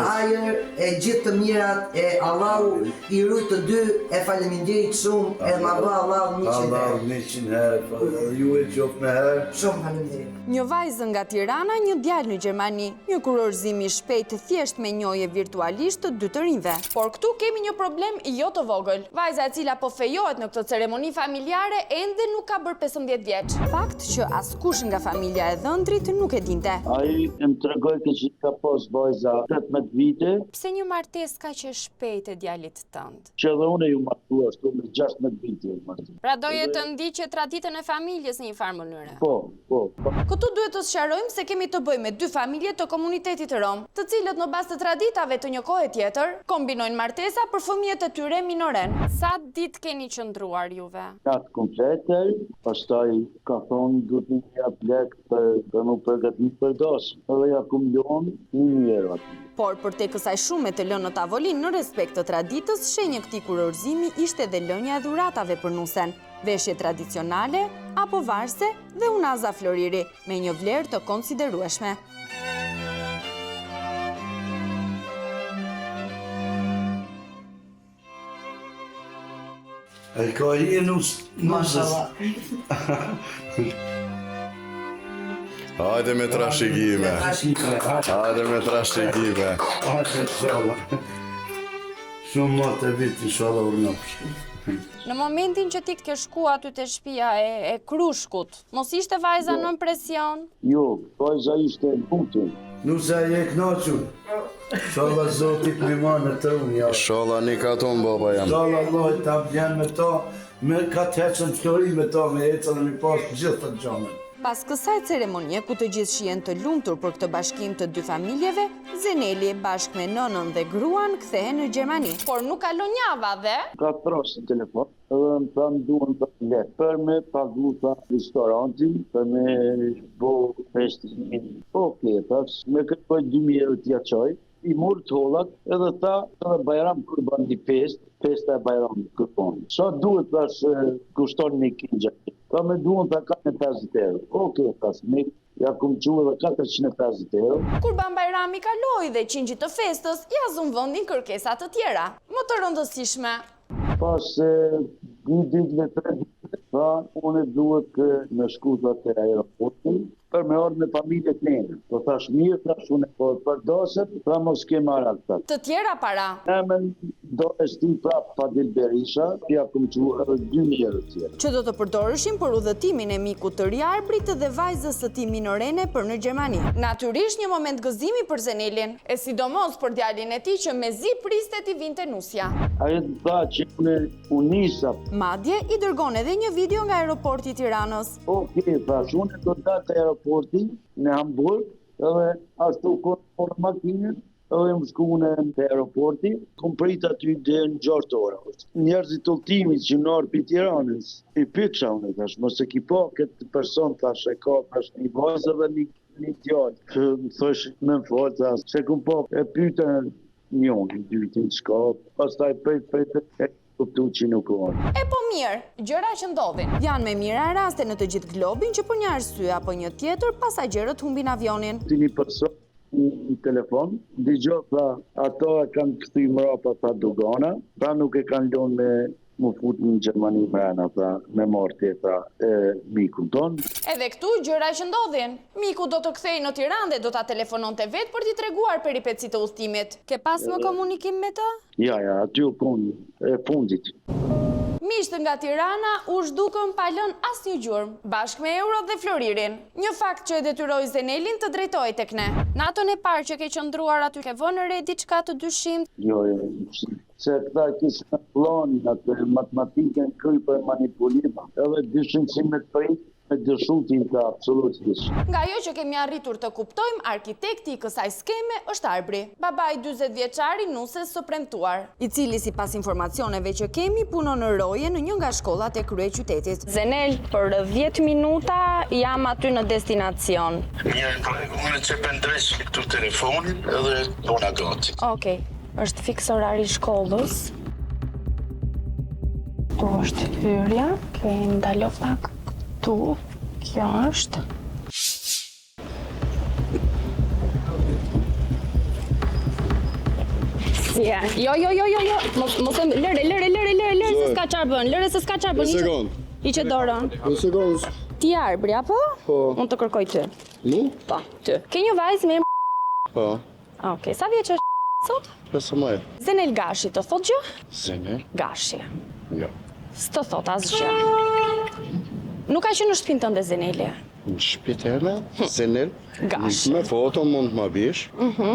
hajër e gjithë të mirat e Allahu i rujtë të dy e faleminderit shumë e ma bë Allahu 100 herë. 100 herë, ju e qoftë me herë. Shumë faleminderit. Një vajzë nga Tirana, një djalë në Gjermani, një kurorëzim i shpejtë thjesht me njohje virtualisht të dy të rinjve. Por këtu kemi një problem jo të vogël. Vajza e cila po fejohet në këtë ceremoni familjare ende nuk ka bërë 15 vjeç. Fakt që askush nga familja e dhëndrit nuk e dinte. Ai më tregoi që ka pas vajza 18 vite. Pse një martesë kaq e shpejtë e djalit tënd? Që edhe unë ju martua ashtu me 16 vite. Pra doje të ndiqe traditën e familjes në një farë mënyre. Po. Këtu duhet të sqarojmë se kemi të bëjmë me dy familje të komunitetit rom, të cilët në bazë të traditave të një kohe tjetër kombinojnë martesa për fëmijët e tyre minoren. Sa ditë keni qëndruar juve? Natë komplete, pastaj ka thonë duhet një jap lek për më përgatit për dasëm. Edhe ja kumlon një njerë aty. Por për te kësaj shume të lënë në tavolin në respekt të traditës, shenjë këtij kurorëzimi ishte dhe lënja e dhuratave për nusen, veshje tradicionale apo varse dhe unaza floriri, me një vlerë të konsiderueshme. E ka i nusës. Hajde me trashëgime. Hajde me trashëgime. Hajde, inshallah. Shumë më të vit, inshallah, urnofsh. Në momentin që ti të ke shku aty të shtëpia e Krushkut, mos ishte vajza në presion? Jo, vajza ishte në putin. Nusa je knaqur. Inshallah Zotit me manë të unë, ja. Inshallah një ka tonë, baba jam. Inshallah Allah ta bjen me ta, me ka të heqën flori me ta, me heqën dhe me pas gjithë të gjamën. Pas kësaj ceremonie, ku të gjithë shihen të lumtur për këtë bashkim të dy familjeve, Zeneli bashkë me nënën dhe gruan kthehen në Gjermani. Por nuk kalon java dhe? Ka throsë në telefon, edhe më thamë duhen të letë për me pagu ta restorantin, për me bo festimin. Oke, tash me kërpoj 2.000 euro t'ja qoj, i murë të hollat, edhe ta edhe Bajram Kurban di festa e Bajram Kurban. Sa duhet tash kushton një kinja? Ta me duhen ta 450 euro. Oke, tash me ja kum qu edhe 450 euro. Kurban Bajrami kaloi dhe qingjit të festës ja zon vendin kërkesa të tjera, më të rëndësishme. Pas 2 ditë dhe 3 ditë, pra unë duhet me shkuta të aeroportin për me orë me familje të nene. Po thash mirë, thash unë po për dosët, pra mos ke marrë atë. Të tjera para? Emen do e shti prap Fadil Berisha, ja kum qu edhe 2.000 euro tjera. Që do të përdorëshim për udhëtimin e mikut të riarbrit dhe vajzës së tij minorene për në Gjermani. Natyrisht një moment gëzimi për Zenelin, e sidomos për djalin e tij që mezi priste t'i vinte nusja. Ai tha që unë nisa. Madje i dërgon edhe një video nga aeroporti i Tiranës. Okej, thash unë do të dalë te aeroporti në Hamburg, edhe ashtu kur makinën, edhe më shku në aeroporti, kom prit aty dhe në 6 ora. Njerëzit udhëtimit që në orë për Tiranës, i pyksha unë, tash, mos e ki po këtë person, tash e ka, tash një vajzë dhe një djalë, që më thosh me më falë, tash, se kom po e pyta njën, i dytin shka, pastaj prit, kuptu që nuk orë. E po mirë, gjëra që ndodhin. Janë me mira raste në të gjithë globin që për një arsye apo një tjetër pasagjerët humbin avionin. Ti një person në telefon, digjo tha, ato e kanë këthy mrapa tha dogana, pra nuk e kanë lënë me më fut në Gjermani mrena, tha, me marti tha mikun ton. Edhe këtu gjëra që ndodhin. Miku do të kthej në Tiranë dhe do ta telefononte vetë për t'i treguar peripecit të udhëtimit. Ke pas më komunikim me të? Ja, aty u konë e fundit. Miqtë nga Tirana u zhdukën pa lënë asnjë gjurmë, bashkë me Euro dhe Floririn. Një fakt që e detyroi Zenelin të drejtohej tek ne. Natën e parë që ke qëndruar aty, ke vënë re diçka të dyshim? Jo, se këta kishin në planin atë matematikën kryj për manipulim, edhe dyshimcimet prit, me dëshutin të absolutisht. Nga jo që kemi arritur të kuptojmë, arkitekti i kësaj skeme është Arbri, babai 40 vjeçari nuses së premtuar, i cili sipas informacioneve që kemi punon në roje në një nga shkollat e kryeqytetit. Zenel, për 10 minuta jam aty në destinacion. Mirë, unë që pëndresh këtu telefonin edhe puna gati. Okej, është fiks orari shkollës. Tu është hyrja, kemi ndalo pak këtu, kjo është. Jo, mos e lëre, se s'ka çfarë bën, se s'ka çfarë bën. Një sekond. Hiqe dorën. Një sekond. Ti Arbri, apo? Po. Unë të kërkoj ty. Mu? Po, ty. Ke një vajzë me Po. Okej, sa vjeç është sot? 15. Zenel Gashi, të thot gjë? Zenel? Gashi. Jo. S'të thot asgjë. Nuk ka që në shtëpinë tënde Zeneli. Në shtëpinë Zenel? Gash. Me foto mund të ma bish,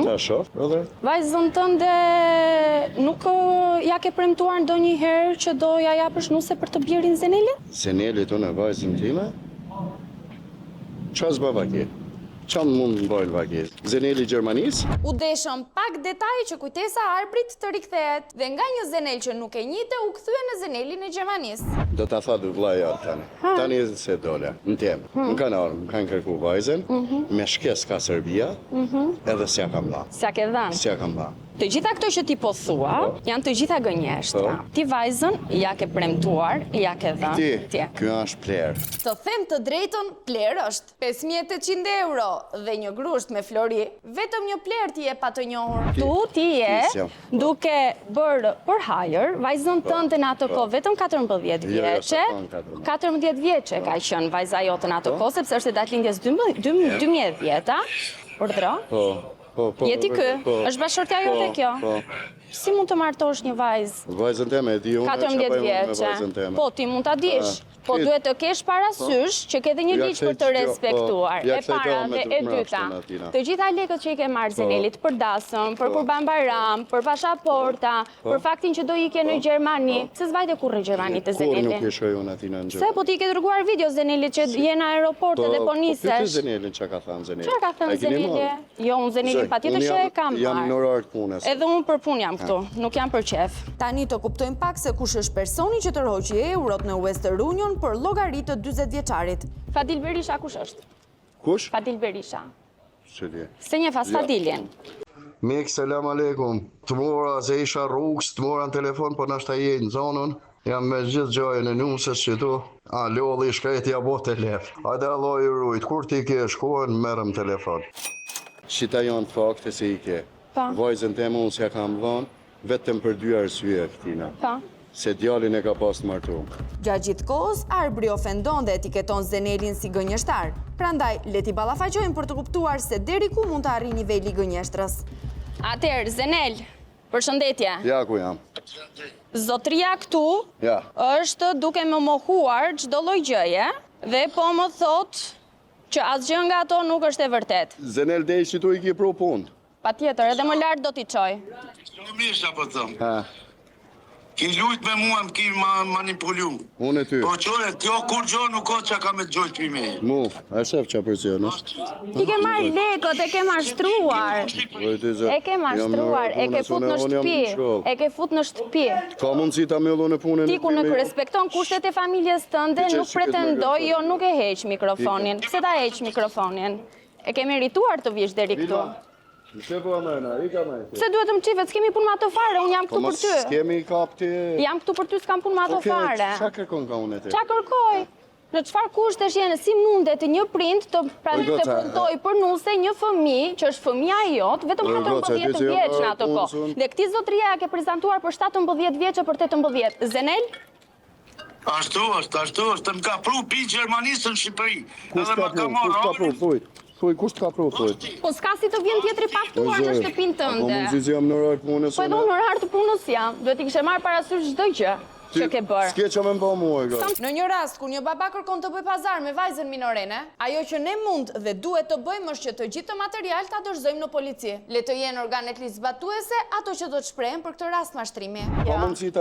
ta shoh, edhe. Vajzën tënde nuk ja ke premtuar ndonjëherë që do ja japësh nuse për të birin Zeneli? Zeneli tonë vajzën time? Çfarë baba ke? Çan mund të bëjë vakez? Zeneli Gjermanis? U deshëm pak detaj që kujtesa Arbrit të rikthehet dhe nga një Zenel që nuk e njihte u kthye në Zenelin e Gjermanisë. Do ta tha dy vllai tani. Tani se dola. Në temë. Më kanë ardhur, më kanë kërkuar vajzën, me shkesë ka Serbia, edhe s'ja kam dhënë. S'ja ke dhënë? S'ja kam dhënë. Të gjitha këto që ti po thua, janë të gjitha gënjeshtra. Ti vajzën ja ke premtuar, ja ke dhënë. Ti, ky është pler. Të them të drejtën, pler është 5.800 euro dhe një grusht me flori. Vetëm një pler ti e pa të njohur. Tu ti je duke bërë për hajër, vajzën tënde në ato kohë vetëm 14 vjeçe. 14 vjeçe ka qenë vajza jote në ato kohë, sepse është e datëlindjes 12 Urdhro? Jeti kë? Është bashkëshortja jote kjo? Si mund të martosh një vajzë? Vajzën teme, e di unë 14 vjeçe. Po, ti mund ta dish. Po duhet të kesh parasysh që ke dhe një ligj për të respektuar. E para dhe e dyta. Të gjitha lekët që i ke marrë Zenelit për dasëm, për Kurban Bayram, për pasaporta, për faktin që do ikje në Gjermani. Se s'vajte kurrë në Gjermani të Zeneli. Kur nuk e shoj unë aty në Gjermani. Se po ti ke dërguar video Zenelit që je në aeroport dhe po nisesh. Po pyeti Zenelin çka ka thënë Zeneli. Çka ka thënë Zeneli? Jo, unë Zenelin patjetër që e kam marrë. Jam në orar të punës. Edhe unë për punë jam këtu, nuk jam për qef. Tani të kuptojmë pak se kush është personi që tërhoqi eurot në Western Union për llogaritë të 40 vjeçarit. Fadil Berisha kush është? Kush? Fadil Berisha. Çeli. Se një fas Fadilin. Mik, selam aleikum. Të mora se isha rrugës, të mora në telefon, po nashta je në zonën. Jam me gjithë gjojën e nusës që tu. A, lodhi shkreti ja bote lef. Hajde Allah i rujt, kur ti ke shkohen, merëm telefon. Shita janë të fakte se i ke. Pa. Vajzën temë unë s'ja kam dhënë, vetëm për 2 arsye këtina. Pa. Se djalin e ka pas të martu. Gjatë gjithë kohës, Arbri ofendon dhe etiketon Zenelin si gënjeshtar. Prandaj, leti ballafaqojmë për të kuptuar se deri ku mund të arrijë niveli i gënjeshtrës. Atëherë, Zenel, përshëndetje. Ja ku jam. Zotria këtu është duke më mohuar çdo lloj gjëje dhe po më thot që asgjë nga ato nuk është e vërtet. Zenel dej që tu i ki pru punë. Patjetër, edhe më lart do t'i çoj. Misha po thëmë. Ki lujt me mua, më ki manipulu. Unë e ty. Po qore, kjo kur gjo nuk o që ka me të gjojt për me. Mu, a shef që apërcion, është? Ti ke marrë lekët, e ke mashtruar. E ke mashtruar, e ke fut në shtëpi. E ke fut në shtëpi. Ka mundësi ta mellu në punën e ti ku nuk respekton kushtet e familjes tënde, nuk pretendoj, jo nuk e heq mikrofonin. Pse ta heq mikrofonin? E ke merituar të vish deri këtu. Se po amena, i ka me. Se duhet të më qivet, s'kemi punë me ato fare, unë jam këtu për ty. S'kemi kap ti... Jam këtu për ty, s'kam punë me ato fare. Qa kërkon ka unë e ti? Qa kërkoj? Në çfarë kushtesh jene, si mundet një prind të punëtoj për nuse një fëmijë, që është fëmia e jot, vetëm 14 vjeç në ato kohë. Dhe këtij zotria ke prezantuar për 17 vjeçë për 18. Zenel? Ashtu është, më ka pru pi Gjermanisë në Shqipëri. Kush ka pru, thuj, kush ka pru, thuj? Po s'ka si të vjen tjetri paftuar në shtëpinë tënde. Po mund si jam në orar të punës. Po edhe unë në orar të punës jam, duhet i kishe marrë parasysh çdo gjë që ke bërë. S'ke që me mba mua, e gra. Në një rast, kur një baba kërkon të bëj pazar me vajzën minorene, ajo që ne mund dhe duhet të bëjmë është që të gjithë të material ta dorëzojmë në polici. Le të jenë organet ligjzbatuese ato që do të shprehen për këtë rast mashtrimi.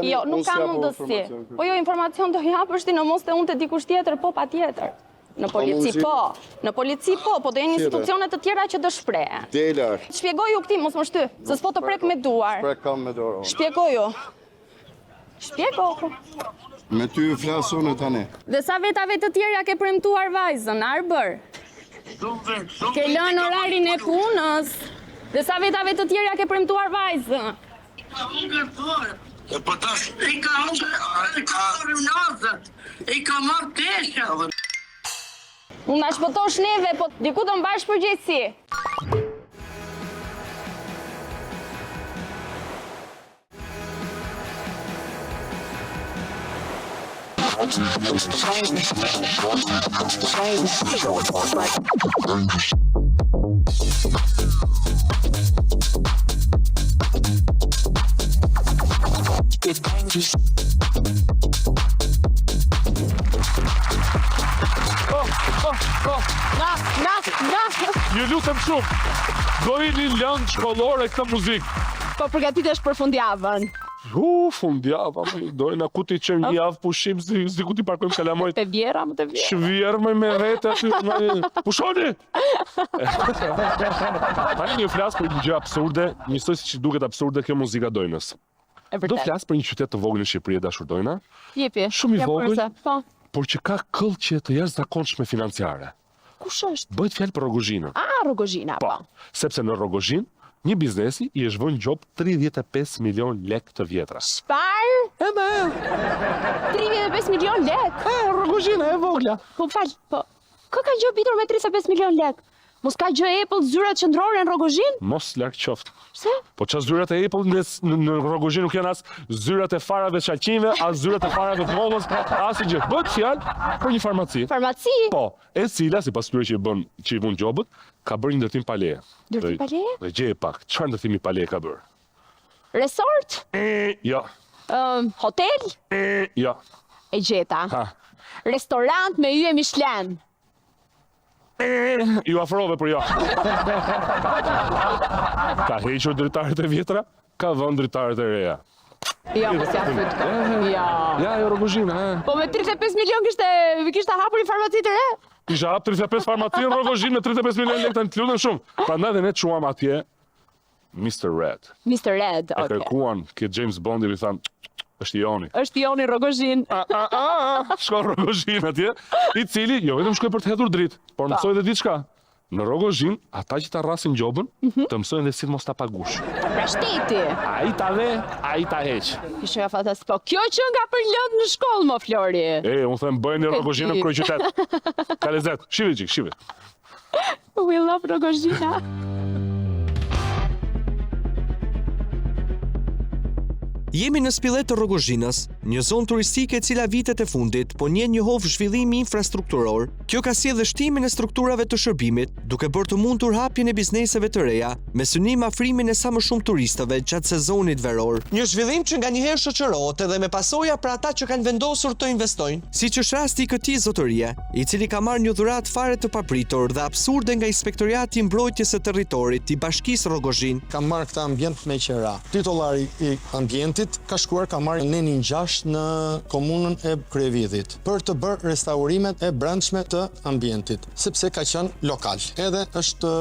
Jo, nuk ka mundësi. Po jo, informacion do japësh ti në mos të unë të dikush tjetër, po patjetër. Në polici po, po do jenë institucionet të tjera që do shprehen. Delar. Shpjegoju këti, mos më shty, se s'po të prek me duar. Prek kam me duar. Shpjegoju. Shpjegoju. Me ty flasu në tani. Dhe sa vetave të tjera ke premtuar vajzën, Arbër? Ke lënë orarin e punës. Dhe sa vetave të tjera ke premtuar vajzën? E për tash... I ka rënazët, i ka marrë tesha. Unë na shpëtosh neve, po diku do mbash përgjegjësi. It's dangerous. Ju lutem shumë. Dojë një lëndë shkollore këtë muzikë. Po përgatitesh për fundjavën. Fundjava, dojna ku ti qenë një javë pushim, si ku ti parkojmë kalamojt. Të vjera, më të vjera. Shvjerë me rete aty, pushoni! Tani një flasë për një gjë absurde, njësoj si që duket absurde kjo muzika Dojnës. Do flasë për një qytet të vogël në Shqipëri, dashur Dojna. Jepi. Shumë i vogël, por që ka këllqe të jashtëzakonshme financiare. Kush është? Bëhet fjalë për Rogozhinën. Rogozhina, po. Sepse në Rogozhinë, një biznesi i është vënë gjop 35 milion lek të vjetra. Çfarë? 35 milion lek? Rogozhina e vogla. Po fal, po. Kë ka gjë bitur me 35 milion lek? Mos ka gjë Apple zyrat qendrore në Rogozhinë? Mos larg qoftë. Pse? Po çfarë zyrat e Apple në Rogozhinë nuk janë as zyrat e farave shaqinve, as zyrat e farave të mollës, as gjë. Bëhet fjalë për një farmaci. Farmaci? Po, e cila sipas tyre që i vun gjobët, ka bërë një ndërtim paleje. Ndërtim paleje? Dhe gjeje pak, çfarë ndërtimi paleje ka bërë? Resort? Jo. Hotel? Jo. E gjeta. Restorant me yje Michelin. Ju afrove për jo. Ka hequr dritarët e vjetra, ka vënë dritarët e reja. Ja, mos ja fut. Ja, jo Rogozhina, Po me 35 milion kishte hapur një farmaci të re? Kisha hap 35 farmaci në Rogozhinë me 35 milion lekë, të lutem shumë. Prandaj dhe ne çuam atje Mr. Red. Mr. Red, okay. E kërkuan këtë James Bondi, i thanë, është Joni. Është Joni Rogozhin. Shko Rogozhin atje, i cili, jo vetëm shkoj për të hedhur dritë, por mësoj dhe diçka. Në Rogozhin, ata që ta rrasin gjobën, të mësojnë dhe si mos ta pagush. Pra shteti. Ai ta ve, ai ta heq. Kishoja fatas, po kjo që nga për lëndë në shkollë, mo Flori. Unë them bëjnë Rogozhinën kryeqytet. Ka lezet, shive gjik, shive. We love Rogozhina. Jemi në spillet të Rogozhinës, një zonë turistike e cila vitet e fundit po njeh njohov zhvillimi infrastrukturor. Kjo ka sjellë shtimin e strukturave të shërbimit, duke bërë të mundur hapjen e bizneseve të reja, me synim afrimin e sa më shumë turistëve gjatë sezonit veror. Një zhvillim që nganjëherë shoqërohet edhe me pasoja për ata që kanë vendosur të investojnë. Siç është rasti i këtij zotërie, i cili ka marrë një dhuratë fare të papritur dhe absurde nga Inspektoriati i Mbrojtjes së Territorit i Bashkisë Rogozhinë. Ka marrë këtë ambient me qera. Titullari i ambientit ka shkuar ka marrë nenin 6 në komunën e Kryevidhit për të bërë restaurimet e brendshme të ambientit, sepse ka qenë lokal, edhe është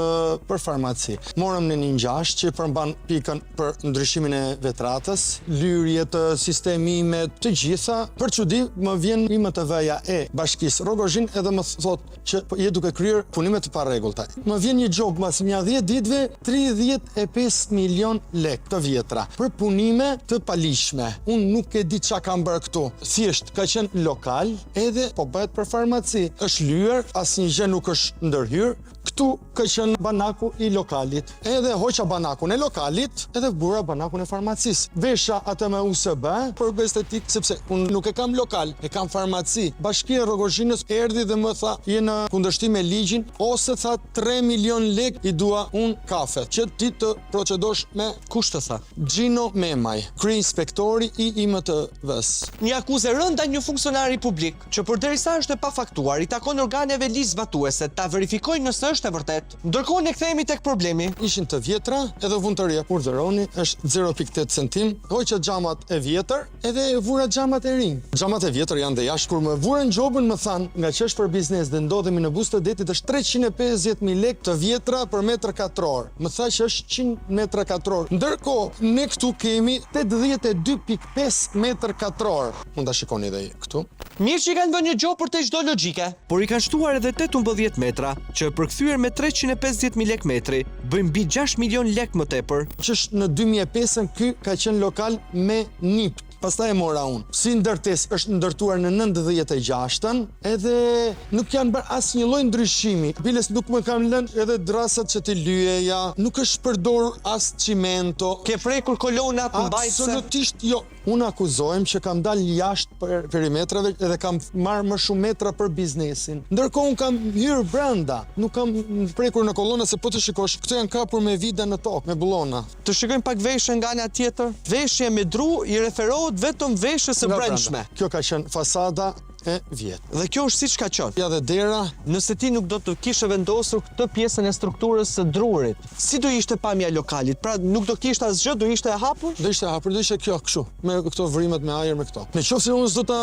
për farmaci. Morëm nenin 6 që përmban pikën për ndryshimin e vetratës, lyrje të sistemimet të gjitha. Për çudi më vjen IMTV-ja e Bashkisë Rogozhinë edhe më thot që je duke kryer punime të parregullta. Më vjen një gjop mas 10 ditëve 35 milion lekë të vjetra për punime të palishme. Unë nuk e di çka kam bërë këtu. Thjesht ka qenë lokal, edhe po bëhet për farmaci. Është lyer, asnjë gjë nuk është ndërhyr. Këtu ka qenë banaku i lokalit. Edhe hoqa banakun e lokalit, edhe bura banakun e farmacisë. Vesha atë me USB për estetik, sepse unë nuk e kam lokal, e kam farmaci. Bashkia e Rogozhinës erdhi dhe më tha, je në kundërshtim me ligjin, ose tha 3 milion lek i dua unë kafe, që ti të procedosh me kush të tha? Gjino Memaj, krye-inspektori i IMTV-s. Një akuzë rënda një funksionari publik, që përderisa është e pafaktuar, i takon organeve ligjzbatuese ta verifikojnë nëse është e vërtet. Ndërkohë ne kthehemi tek problemi. Ishin të vjetra, edhe vundëria urdhëroni është 0.8 cm. Hoqa xhamat e vjetër, edhe vura xhamat e rinj. Xhamat e vjetër janë dhe jashtë. Kur më vurën gjobën më than, nga që është për biznes dhe ndodhemi në buzë të detit është 350.000 lekë të vjetra për metër katror. Më tha që është 100 metra katror. Ndërkohë ne këtu kemi 82.5 metër katror. Mund ta shikoni edhe këtu. Mirë që i kanë vënë një gjop për të çdo logjike, por i kanë shtuar edhe 18 metra, që përkthyer me 350.000 lekë metri, bëjmë mbi 6 milion lekë më tepër. Që është në 2005-ën ky ka qenë lokal me nipt. Pastaj e mora unë. Si ndërtesë është ndërtuar në 96-ën, edhe nuk janë bërë asnjë lloj ndryshimi. Biles nuk më kanë lënë edhe drasat që ti lyeja, nuk është përdorur as çimento. Ke prekur kolonat mbajtëse? Absolutisht jo. Unë akuzohem që kam dalë jashtë për perimetrave edhe kam marrë më shumë metra për biznesin. Ndërkohë unë kam hyrë brenda, nuk kam prekur në kolona, se po të shikosh, këto janë kapur me vida në tokë, me bullona. Të shikojmë pak veshje nga ana tjetër. Veshje me dru i referohet vetëm veshjes së brendshme. Kjo ka qenë fasada e vjetë. Dhe kjo është siç ka qenë. Ja dhe dera, Nëse ti nuk do të kishe vendosur këtë pjesën e strukturës së drurit, si do ishte pamja e lokalit? Pra nuk do kishte asgjë, do ishte e hapur? do ishte hapur, do ishte kjo kështu, me këto vrimet me ajër me këto. Në qoftë se unë s'do ta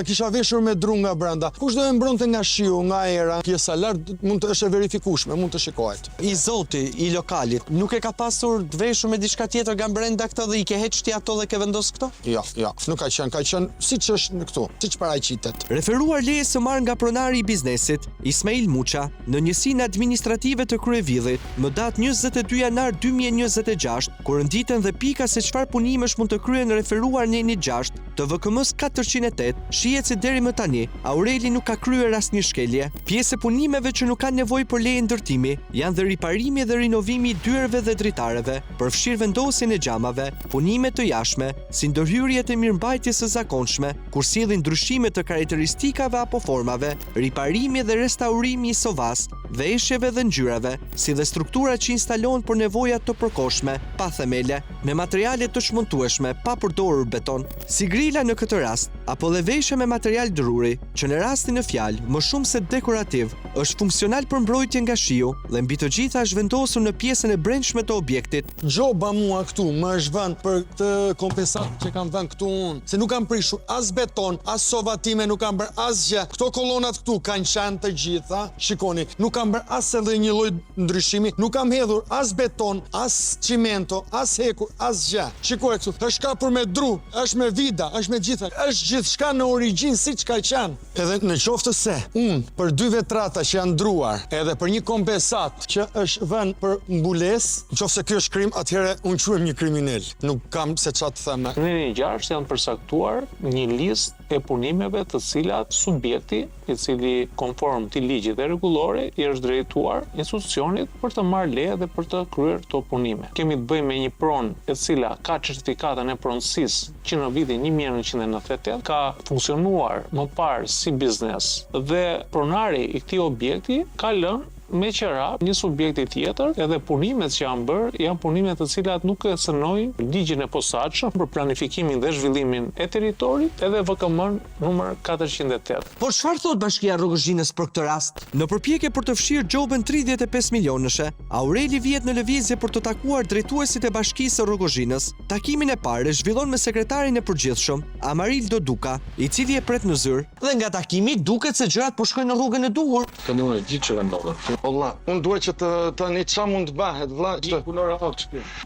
kisha veshur me dru nga brenda, kush do e mbronte nga shiu, nga era, pjesa lart mund të është e verifikueshme, mund të shikohet. I zoti i lokalit nuk e ka pasur të veshur me diçka tjetër nga brenda këtë dhe i ke heqti ato dhe ke vendos këto? Jo, nuk ka qenë siç është në këtu, siç paraqitet. Referuar lejes së marrë nga pronari i biznesit, Ismail Muça, në njësinë administrative të kryevillit, më datë 22 janar 2026, kur nditen dhe pika se çfarë punimesh mund të kryen referuar në 1.6 të VKM-s 408, shihet se deri më tani Aureli nuk ka kryer asnjë shkelje. Pjesë e punimeve që nuk kanë nevojë për leje ndërtimi janë dhe riparimi dhe rinovimi i dyerve dhe dritareve, përfshirë vendosjen e xhamave, punime të jashtme, si ndërhyrjet e mirëmbajtjes së zakonshme, kur sillin ndryshime të karakteristikave apo formave, riparimi dhe restaurimi i sovas, veshjeve dhe ngjyrave, si dhe struktura që instalohen për nevojat të përkohshme, pa themele, me materiale të çmontueshme, pa përdorur beton, si grila në këtë rast, apo dhe veshje me material druri, që në rastin e fjalë, më shumë se dekorativ, është funksional për mbrojtje nga shiu dhe mbi të gjitha është vendosur në pjesën e brendshme të objektit. Gjoba mua këtu më është vënë për këtë kompensat që kam vënë këtu unë, se nuk kam prishur as beton, as sovatime, nuk kam bërë asgjë. Këto kolonat këtu kanë qenë të gjitha, shikoni, nuk kam bërë as edhe një lloj ndryshimi, nuk kam hedhur as beton, as cimento, as hekur, asgjë. Shikoj këtu, është kapur me dru, është me vida, është me gjitha, është gjithçka në origjinë siç ka qenë. Edhe në qoftë se unë për 2 vetrata që janë ndruar, edhe për një kompensat që është vënë për mbulesë, nëse ky është krim, atëherë unë quhem një kriminal. Nuk kam se çfarë të them. Në 1.6 janë përcaktuar një listë e punimeve të cilat subjekti i cili konform të ligjit dhe rregullore i është drejtuar institucionit për të marrë leje dhe për të kryer këto punime. Kemi të bëjmë me një pronë e cila ka certifikatën e pronësisë që në vitin 1998 ka funksionuar më parë si biznes dhe pronari i këtij objekti ka lënë me qera një subjekti tjetër, edhe punimet që janë bërë janë punime të cilat nuk e sënojnë ligjin e posaçëm për planifikimin dhe zhvillimin e territorit, edhe VKM-n numër 408. Por çfarë thot Bashkia Rrogozhinës për këtë rast? Në përpjekje për të fshirë gjobën 35 milionëshe, Aureli vihet në lëvizje për të takuar drejtuesit e Bashkisë së Rrogozhinës. Takimin e parë zhvillon me sekretarin e përgjithshëm, Amaril Doduka, i cili e pret në zyrë, dhe nga takimi duket se gjërat po shkojnë në rrugën e duhur. Kanë një gjithë që vendosën. Valla, unë duhet që të tani qa mund të bëhet, vlla.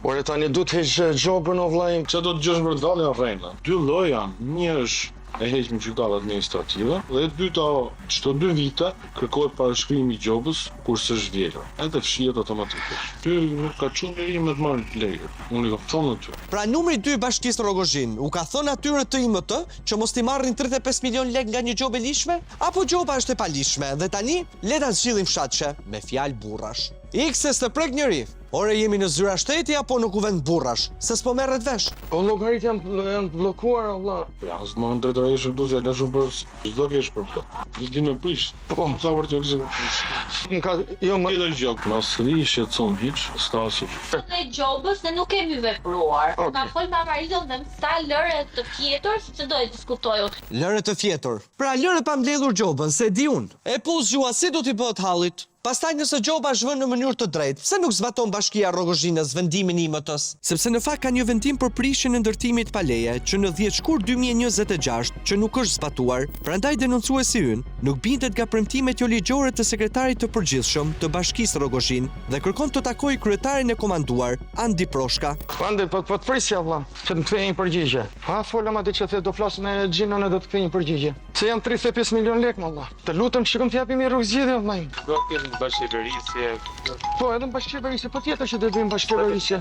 Por e tani du të heq gjobën o vlla im. Që do të gjesh për dalë rrejna. 2 lloj janë. Një është e heqmë gjykata administrative dhe e dyta, çdo 2 vite kërkohet parashkrimi i gjobës kur s'është vjedhur. Edhe fshihet automatikisht. Ty nuk ka çuar njeri me të marrë leje. Unë i kam thonë aty. Pra numri 2 Bashkisë Rrogozhin u ka thënë atyre të IMT që mos t'i marrin 35 milion lek nga një gjobë e lishme, apo gjoba është e palishme dhe tani le ta zgjidhim fshatshë me fjalë burrash. Ikse të prek njëri. Ore jemi në zyra shteti apo në kuvend burrash? Se s'po merret vesh. O llogarit janë bllokuar valla. Ja, s'më drejtoresh do të lëshu për çdo kesh për këtë. Ti më prish. Po, sa vërtet jo gzim. Jo më do gjok, mos rishë çon hiç, stasi. Në gjobës ne nuk kemi vepruar. Ka fol me Amarilon dhe sa lëre të fjetur, se do të diskutojë. Lëre të fjetur. Pra lëre pa mbledhur gjobën, se di unë. E gjua si do t'i bëhet hallit? Pastaj nëse gjoba është vënë në mënyrë të drejtë, pse nuk zbaton Bashkia Rrogozhinës vendimin e IMT-s? Sepse në fakt ka një vendim për prishjen e ndërtimit pa leje që në 10 shkurt 2026 që nuk është zbatuar, prandaj denoncuesi ynë nuk bindet nga premtimet jo ligjore të sekretarit të përgjithshëm të Bashkisë Rrogozhin dhe kërkon të takojë kryetarin e komanduar, Andi Proshka. Andi, po të prisja valla, që të kthej një përgjigje. Ha folëm atë që do flas me Xhinën edhe të kthej një përgjigje. Se janë 35 milion lekë valla. Të lutem shikojmë të japim një rrugëzgjidhje valla. Bashkëverisje. Po, edhe në bashkëverisje, po tjetër që të bëjmë bashkëverisje.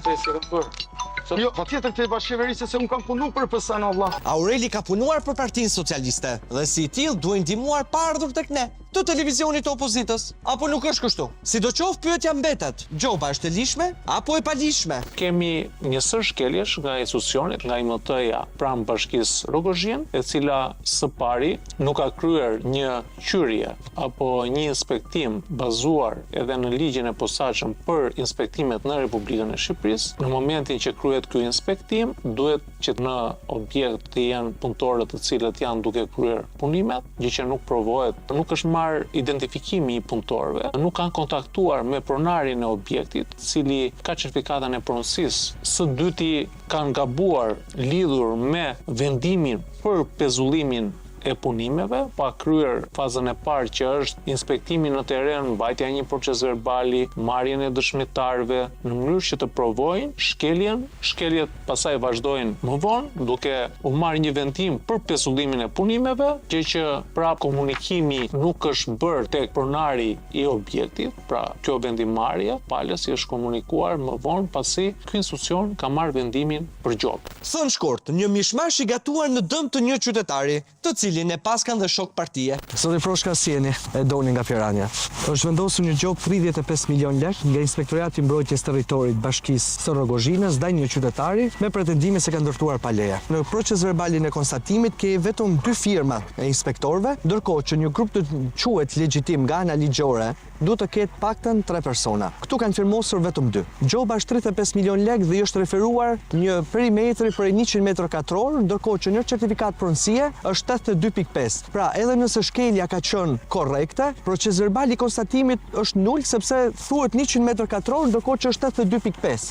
Jo, po tjetër të bashkëverisje se unë kam punu për PSN, valla. Aureli ka punuar për Partinë Socialiste dhe si i tillë duhet ndihmuar pa ardhur tek ne. të televizionit të opozitës. Apo nuk është kështu? Sidoqoftë pyetja mbetet, gjoba është e lishme apo e palishme? Kemi një sër shkeljesh nga institucionet, nga IMT-ja pranë Bashkisë Rogozhin, e cila së pari nuk ka kryer një qyrje apo një inspektim bazuar edhe në ligjin e posaçëm për inspektimet në Republikën e Shqipërisë. Në momentin që kryhet ky inspektim, duhet që në objekt të jenë punëtorët të cilët janë duke kryer punimet, gjë që nuk provohet, nuk është marrë identifikimi i punëtorëve, nuk kanë kontaktuar me pronarin e objektit, cili ka certifikatën e pronësisë. Së dyti kanë gabuar lidhur me vendimin për pezullimin e punimeve, pa kryer fazën e parë që është inspektimi në teren, mbajtja e një proces verbali, marrjen e dëshmitarëve në mënyrë që të provojnë shkeljen. Shkeljet pasaj vazhdojnë më vonë duke u marrë një vendim për pezullimin e punimeve, gjë që prap komunikimi nuk është bërë tek pronari i objektit, pra kjo vendimarrje palës i është komunikuar më vonë pasi ky institucion ka marrë vendimin për gjobë. Thënë shkurt, një mishmash i gatuar në dëm të një qytetari, të cilin e paskan dhe shok partie. Zoti Proshka Sieni, e doni nga Pirania. Është vendosur një gjobë 35 milion lek nga Inspektorati i Mbrojtjes Territorit Bashkisë së Rogozhinës ndaj një qytetari me pretendime se ka ndërtuar pa leje. Në proces verbalin e konstatimit ke vetëm 2 firma e inspektorëve, ndërkohë që një grup të quhet legjitim nga ana ligjore duhet të ketë paktën 3 persona. Këtu kanë firmosur vetëm 2. Gjoba është 35 milion lek dhe i është referuar një perimetri prej 100 metra katror, ndërkohë që një certifikat pronësie është 82.5. Pra, edhe nëse shkelja ka qenë korrekte, proces verbali i konstatimit është nul sepse thuhet 100 metra katror, ndërkohë që është 82.5.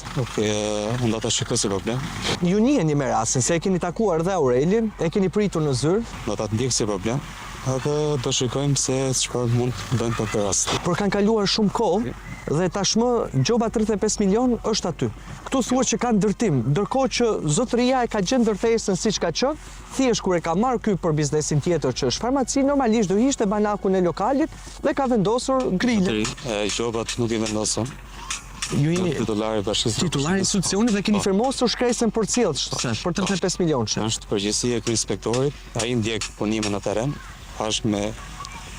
Unë do ta shikoj si problem. Ju njiheni me rastin, se e keni takuar dhe Aurelin, e keni pritur në zyrë. Do ta ndjek si problem. Edhe do shikojmë se çfarë mund të bëjmë për rast. Por kanë kaluar shumë kohë dhe tashmë gjoba 35 milion është aty. Këtu thuhet që ka ndërtim, ndërkohë që zotëria e ka gjetë ndërtesën siç ka qenë, thjesht kur e ka marrë ky për biznesin tjetër që është farmaci, normalisht do hiqte banakun e lokalit dhe ka vendosur grilin. Gjobat nuk i vendosën. Ju jeni titullari i Bashkisë. Titullari i institucionit dhe keni firmosur shkresën për cilësh, për 35 milion. Është përgjegjësia e kryeinspektorit, ai ndjek punimin në terren, bashkë me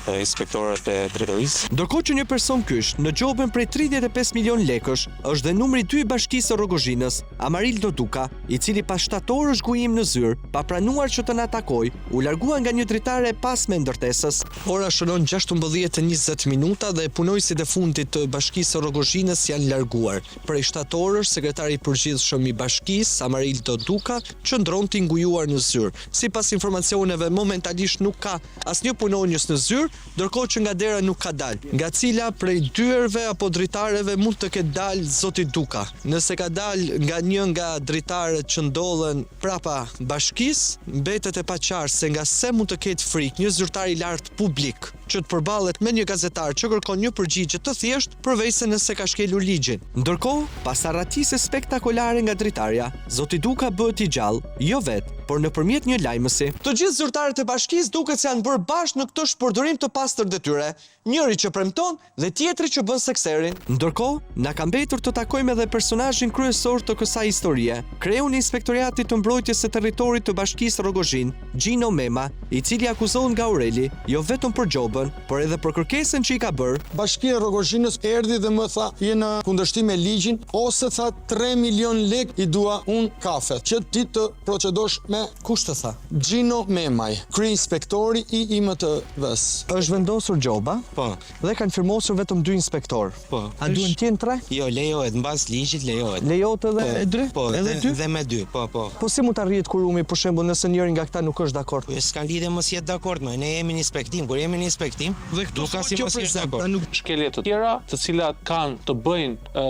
inspektorët e drejtorisë. Ndërkohë që një person kysh në gjobën prej 35 milion lekësh është dhe numri 2 i Bashkisë së Rogozhinës, Amarildo Duka, i cili pas 7 orësh gujim në zyrë, pa pranuar që të na takoj, u largua nga një dritare pas me ndërtesës. Ora shënon 16:20 minuta dhe punojësit e fundit të Bashkisë së Rogozhinës janë larguar. Prej 7 orësh, sekretari i përgjithshëm i Bashkisë, Amarildo Duka, qëndronte ngujuar në zyrë. Sipas informacioneve, momentalisht nuk ka asnjë punonjës në zyrë, ndërkohë që nga dera nuk ka dalë, nga cila prej dyerve apo dritareve mund të ketë dalë zoti Duka. Nëse ka dalë nga një nga dritaret që ndodhen prapa Bashkisë, mbetet e paqartë se nga se mund të ketë frikë një zyrtar i lartë publik që të përballet me një gazetar që kërkon një përgjigje të thjeshtë përveç se nëse ka shkelur ligjin. Ndërkohë, pas arratise spektakolare nga dritarja, zoti Duka bëhet i gjallë, jo vetë, por nëpërmjet një lajmësi. Të gjithë zyrtarët e Bashkisë duket se janë bërë bashkë në këtë shpërdorim të pastër detyre, njëri që premton dhe tjetri që bën sekserin. Ndërkohë, na ka mbetur të takojmë edhe personazhin kryesor të kësaj historie, kreun i Inspektoriatit të Mbrojtjes së Territorit të Bashkisë Rogozhin, Gjino Mema, i cili akuzohet nga Aureli, jo vetëm për gjobën, por edhe për kërkesën që i ka bërë. Bashkia e Rogozhinës erdhi dhe më tha, je në kundërshtim me ligjin, ose tha 3 milion lek i dua unë kafe, që ti të procedosh me kush të tha? Gjino Memaj, kryeinspektori i IMT-s. Është vendosur gjoba? Po. Dhe kanë firmosur vetëm 2 inspektor. Po. A duhen të jenë 3? Jo, lejohet mbas ligjit, lejohet. Lejohet edhe e 2? Po, edhe 2? Dhe me 2, po. Po si mund të arrihet kurumi për shembull nëse njëri nga këta nuk është dakord? Po s'ka lidhje mos jetë dakord, më ne jemi në inspektim, kur jemi në inspektim, nuk ka si mos jetë dakord. Shkelje të tjera, të cilat kanë të bëjnë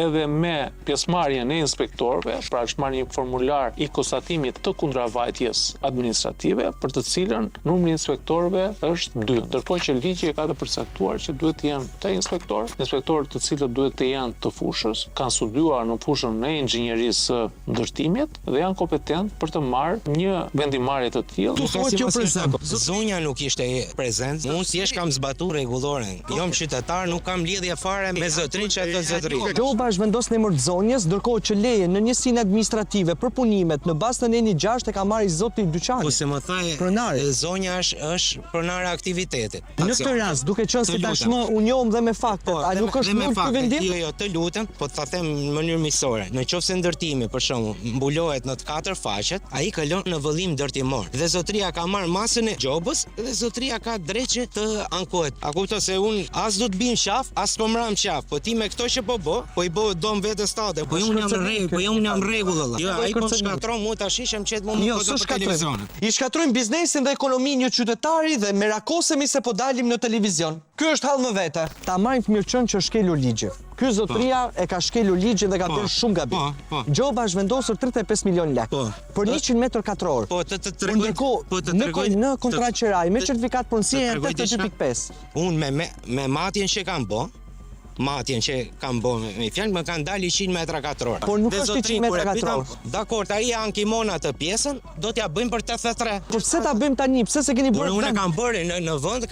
edhe me pjesëmarrjen e inspektorëve, pra është marrë një formular i konstatimit të kundravajtjes administrative, për të cilën numri i inspektorëve është 2, ndërkohë që ligji ka të përcaktuar që duhet të jenë 3 inspektorë të cilët duhet të jenë të fushës, kanë studiuar në fushën e inxhinierisë së ndërtimit dhe janë kompetent për të marrë një vendimarrje të tillë. Zonja nuk ishte prezent, Unë si kam zbatu rregulloren. Jom qytetar, nuk kam lidhje fare me zotrin që e zotrin. Gjoba është vendos në emër të zonjës, ndërkohë që leje në njësinë administrative për punimet në bazë të neni 6 e ka marrë zoti i dyqanit. Po se më thaj, zonja është pronare aktivitetit. Në këtë rast, duke qenë se tashmë unë njohëm dhe me faktet, a nuk është nul ky vendim? Jo, të lutem, po ta them në mënyrë miqësore. Nëse ndërtimi, për shembull, mbulohet në të 4 faqet, ai kalon në vëllim ndërtimor. Dhe zotria ka marrë masën e gjobës dhe zotria ka drejtë të ankohet. A kupton se unë as do të bim qaf, as po mram qaf, po ti me këto që po i bë dom vetes tate. Po unë jam rregull valla. Jo, ai po shkatron mua tash që më çet mua në televizion. I shkatrojmë biznesin dhe ekonominë një qytetari dhe merakosemi se po dalim në televizion. Ky është hall më vete. Ta marrim fëmijëçën që shkelur ligji. Ky zotria e ka shkelur ligjin dhe ka bërë shumë gabim. Gjoba është vendosur 35 milion lekë për 100 metër katror. Ndërkohë në kontratë qeraj me certifikat punësie janë 82.5. Unë me matjen që kam bë, me fjalë më kanë dalë 100 metra katror. Por nuk është 100 metra katror. Dakor, ai ankimon atë pjesën, do t'ja bëjmë për 83. Po pse ta bëjmë tani? Pse se keni bërë? Por unë kam bërë në vend,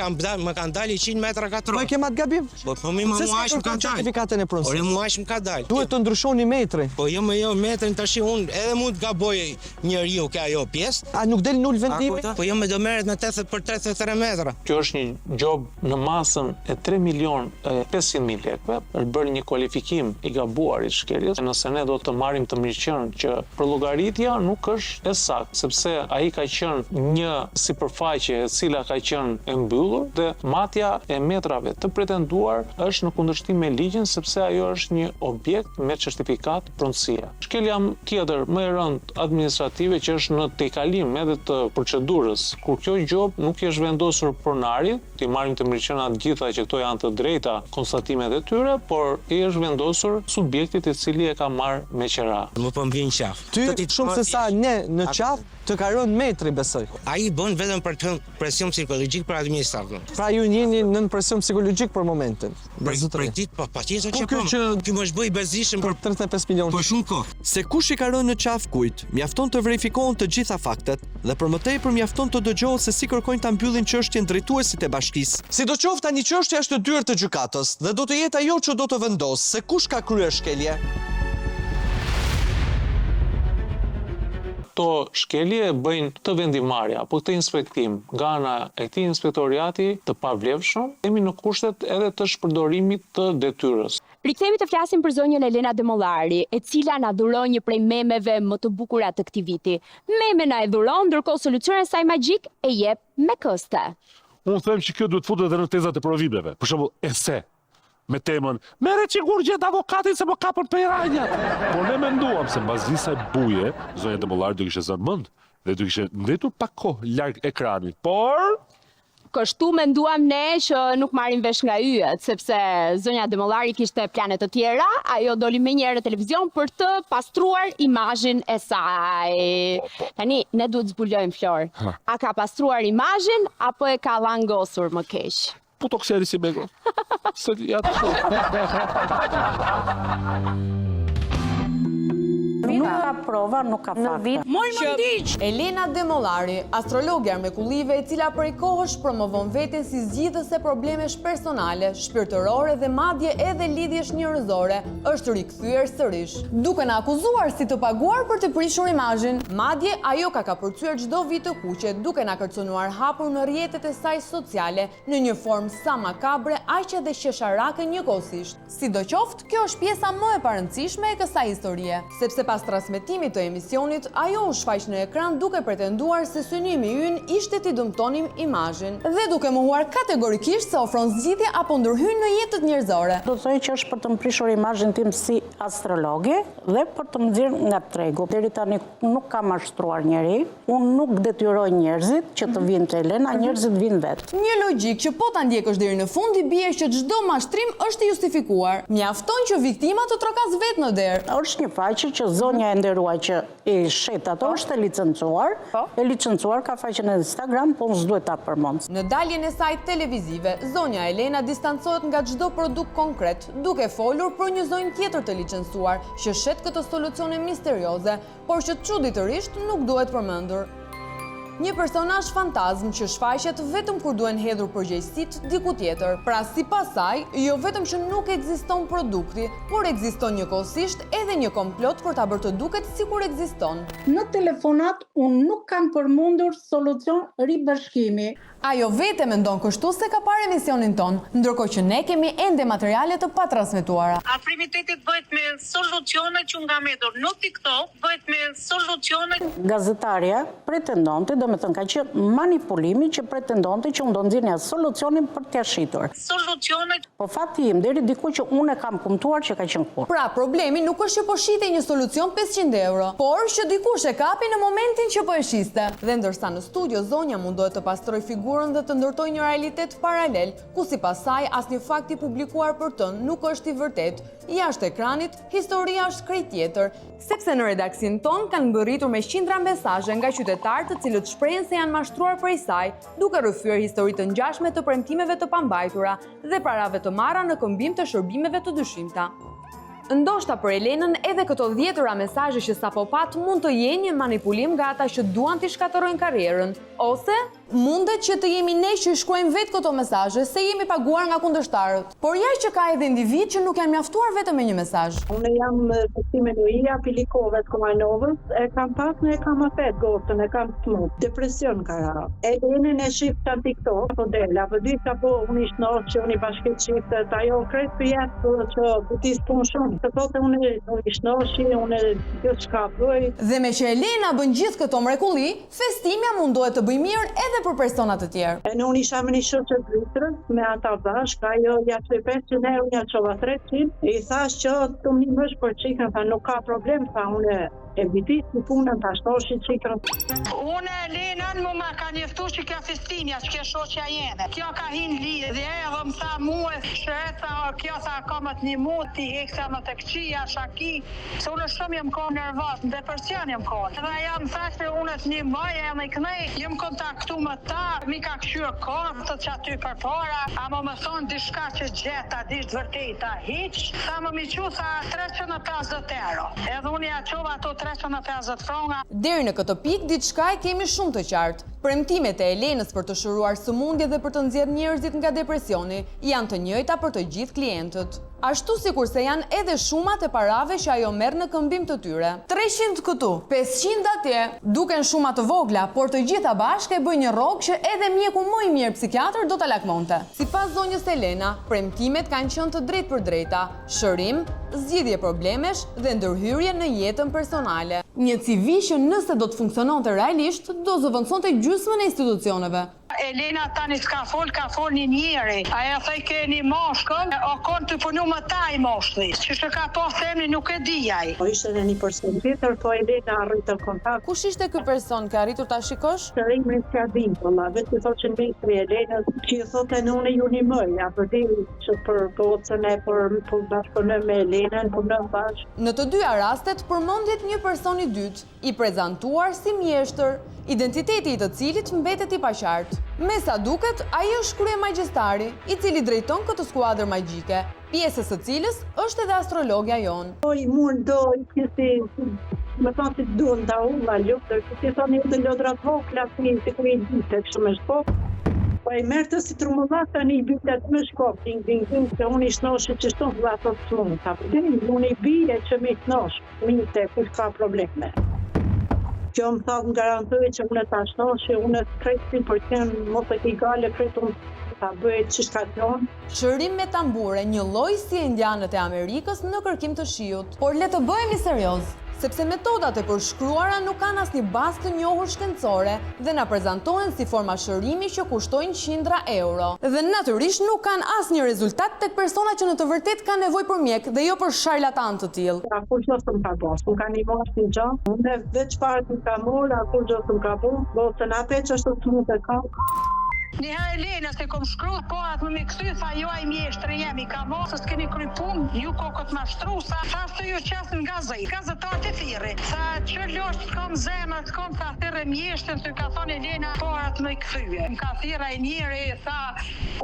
më kanë dalë 100 metra katror. Po e ke mat gabim? Po më muash më kanë dalë. Certifikatën e punës. Por muash më ka dalë. Duhet të ndryshoni metrin. Po jo metrin tash unë edhe mund të gaboj njeriu ka ajo pjesë. A nuk del nul vendimi? Po jo më do merret në 80 për 83 metra. Kjo është një job në masën e 3 milion 500 mijë lekëve, është bërë një kualifikim i gabuar i shkeljes. Nëse ne do të marrim të mirëqen që përllogaritja nuk është e saktë, sepse ai ka qenë një sipërfaqe e cila ka qenë e mbyllur dhe matja e metrave të pretenduar është në kundërshtim me ligjin sepse ajo është një objekt me certifikat pronësie. Shkelja tjetër më e rëndë administrative që është në tejkalim edhe të procedurës, kur kjo gjop nuk është vendosur pronarit, ti marrim të mirëqenia të gjitha që këto janë të drejta konstatimet e tyre, por i është vendosur subjektit i cili e ka marrë me qera. Më po mbien qaf. Ty shumë se sa ne në qaf të ka rënë metri besoj. Ai bën vetëm për të presion psikologjik për administratorën. Pra ju jeni në presion psikologjik për momentin. Për ditë po patjetër që po. Ky më është bëj bezishëm për 35 milionë. Po shumë kohë. Se kush i ka rënë në qaf kujt, mjafton të verifikohen të gjitha faktet dhe për më tepër mjafton të dëgjohet se si kërkojnë ta mbyllin çështjen drejtuesit e bashkisë. Sidoqoftë tani çështja është në dyer të gjykatës dhe do të jetë ajo që do të vendosë se kush ka kryer shkelje. Këto shkelje bëjnë të vendimarrja apo këtë inspektim nga ana e këtij inspektoriati të pavlefshëm, jemi në kushtet edhe të shpërdorimit të detyrës. Rikthehemi të flasim për zonjën Elena Demollari, e cila na dhuron një prej memeve më të bukura të këtij viti. Meme na e dhuron, ndërkohë solucionin e saj magjik e jep me këste. Unë them që kjo duhet futet edhe në tezat e provimeve. Për shembull, ese me temën "Merre sigur gjet avokatin se po kapën pejranjat". Por ne menduam se mbas disa buje, zonja Demollari do kishte zënë mend dhe do kishte ndetur pak kohë larg ekranit. Por kështu menduam ne që nuk marrin vesh nga yjet, sepse zonja Demollari kishte plane të tjera, ajo doli më njëherë në televizion për të pastruar imazhin e saj. Tani ne duhet zbulojmë Flor. A ka pastruar imazhin apo e ka dhangosur më keq? Po to kseri si bego. Se ja të Nuk ka prova, nuk ka fakte. Moj më ndiq! Elena Demollari, astrologe armekullive e cila prej kohësh promovon veten si zgjidhëse problemesh personale, shpirtërore dhe madje edhe lidhjesh njerëzore, është rikthyer sërish. Duke na akuzuar si të paguar për të prishur imazhin, madje ajo ka kapërcyer çdo vit të kuqe, duke na kërcënuar hapur në rrjetet e saj sociale në një formë sa makabre, aq edhe qesharake njëkohësisht. Sidoqoftë, kjo është pjesa më e parëndësishme e kësaj historie, sepse pas transmetimit të emisionit, ajo u shfaq në ekran duke pretenduar se synimi ynë ishte t'i dëmtonim imazhin dhe duke mohuar kategorikisht se ofron zgjidhje apo ndërhyn në jetët njerëzore. Do të thojë që është për të mprishur imazhin tim si astrologe dhe për të nxjerrë nga tregu. Deri tani nuk kam mashtruar njeri, unë nuk detyroj njerëzit që të vinë te Elena, njerëzit vinë vetë. Një logjik që po ta ndjekësh deri në fund i bie që çdo mashtrim është i justifikuar. Mjafton që viktima të trokas vetë në derë. Është një faqe që zonja e nderuar që i shet ato është e licencuar, ka faqen e Instagram, po unë s'duhet ta përmend. Në daljen e saj televizive, zonja Elena distancohet nga çdo produkt konkret, duke folur për një zonjë tjetër të licencuar, që shet këto solucione misterioze, por që çuditërisht nuk duhet përmendur. një personazh fantazm që shfaqet vetëm kur duhen hedhur përgjegjësitë diku tjetër. Pra sipas saj, jo vetëm që nuk ekziston produkti, por ekziston njëkohësisht edhe një komplot për ta bërë të duket sikur ekziston. Në telefonat unë nuk kam përmundur solucion ribashkimi. Ajo vete mendon kështu se ka parë emisionin ton, ndërkohë që ne kemi ende materiale të patransmetuara. Afrimitetit bëhet me solucione që nga metur në TikTok, bëhet me solucione. Gazetarja pretendonte, domethënë ka qenë manipulimi që pretendonte që unë do nxjerrja solucionin për t'ia shitur. Solucione. Po fati im deri diku që unë e kam kumtuar që ka qenë kurrë. Pra, problemi nuk është që po shitej një solucion 500 euro, por që dikush e kapi në momentin që po e shiste. Dhe ndërsa në studio zonja mundohet të pastroj figurën dhe të ndërtoj një realitet paralel, ku sipas saj asnjë fakt i publikuar për të nuk është i vërtet. Jashtë ekranit, historia është krejt tjetër, sepse në redaksin ton kanë mbërritur me qindra mesazhe nga qytetarë të cilët shprehen se janë mashtruar prej saj, duke rrëfyer histori të ngjashme të premtimeve të pambajtura dhe parave të marra në këmbim të shërbimeve të dyshimta. Ndoshta për Elenën edhe këto 10 mesazhe që sapo pat mund të jenë një manipulim nga ata që duan t'i shkatërrojnë karrierën, ose mundet që të jemi ne që shkruajmë vetë këto mesazhe se jemi paguar nga kundërshtarët. Por ja që ka edhe individ që nuk janë mjaftuar vetëm me një mesazh. Unë jam Pestime Luia Pilikove të Komajnovës, e kam pas në e kam afet gotën, e kam smut, depresion ka ra. Elenën e shifta në TikTok, modela, vëdita po unë ishtë nosh që unë i bashkit shiftet, ajo krejt për jetë që butis punë shumë. Të thote unë ishtë noshi, unë gjithë shka bëj. Dhe me që Elena bën gjithë këto mrekulli, festimja mundohet të bëj mirë edhe për personat të tjerë. E në unë isha me një shoqe dritrës, me ata bashk, ajo ja që 500 euro, ja qova 300, i thash që të më mësh për qikën, tha nuk ka problem, tha unë e vitit në punën të ashtoshi qikën. Unë Elenën më ka njeftu që kjo festimja, që kjo shoqja jene. Kjo ka hin lidhje, edhe më tha muë, shëreta, kjo tha kamët një mut, ti heksa më të këqia, shaki, se unë shumë jem kohë nervos, në depresion jem kohë. Dhe jam thash për unë të një mëj, e më i kënej, jem kontaktu më ta, mi ka këshyrë kohë, që aty për para, a më thonë dishka që gjeta, disht vërtejta, hiq, sa më mi që tha 350 euro. Edhe unë ja qova ato 350 fronga. Deri në këtë pikë, diçka e kemi shumë të qartë. Premtimet e Elenës për të shëruar sëmundje dhe për të nxjerrë njerëzit nga depresioni janë të njëjta për të gjithë klientët. Ashtu sikurse janë edhe shumat e parave që ajo merr në këmbim të tyre. 300 këtu, 500 atje, duken shuma të vogla, por të gjitha bashkë e bëjnë një rrogë që edhe mjeku më i mirë psikiatër do ta lakmonte. Sipas zonjës Elena, premtimet kanë qenë të drejtë për drejta, shërim, zgjidhje problemesh dhe ndërhyrje në jetën personale. Një CV që nëse do të funksiononte realisht, do zëvendësonte gjysmën e institucioneve. Elena tani s'ka fol një njeri. Aja thaj ke një moshkën, o konë të punu më taj moshli. Që shë ka po themni nuk e dijaj. Po ishte dhe një person tjetër, po Elena arritër kontakt. Kush ishte ky person, ka arritur ta shikosh? Shërimin s'ka dim, polla, vetë i thot që në mitri Elena, që i thot e në unë ju një mëj, a për di që për bocën e për bashkëpunë me Elena, punëm bashkë. Në të dyja rastet, përmendet një person i dytë, i prezantuar si mjeshtër, identiteti i të cilit mbetet i paqartë. Me sa duket, ai është krye magjistari, i cili drejton këtë skuadër magjike, pjesës së cilës është edhe astrologja jonë. Po i mund do i kisi, më thonë si duhet nda unë nga luftër, si thonë një të lodrat vokla, si ku i ditë, kështu me shkop. Po i merë të si trumëllata një i bitet me shkop, ding, se unë i shnoshë që shtonë dhe ato të shumë, ta përdin, unë i bije që mi shnoshë, mite, kur ka probleme. Kjo më thakë më garantoj që unë e ta shnoshë, unë e krejtë për të mos e t'i gale, krejtë unë ta bëjt që shkaton. Shërim me tambure, një lloj si indianët e Amerikës në kërkim të shiut. Por le të bëhemi serioz, sepse metodat e përshkruara nuk kanë asnjë bazë të njohur shkencore dhe na prezantohen si forma shërimi që kushtojnë qindra euro. Dhe natyrisht nuk kanë asnjë rezultat tek persona që në të vërtetë kanë nevojë për mjek dhe jo për sharlatan të tillë. Kur gjë s'm ka bos, nuk kanë i mos një gjë. Unë veç parë të ka morë, kur gjë s'm ka bos, bosën atë që është të smut e ka. Niha Elena, se kom shkru, po atë më këthy, tha jo ai mjeshtri jemi, ka mosë, s'keni kry pun, ju kokët mashtru, sa të ju qasën gazetar të thiri. Sa që losht s'kom zemë, s'kom tha thire mjeshtën, të ka thonë Elena, po atë më këthyje. Më ka thira i njëri, tha,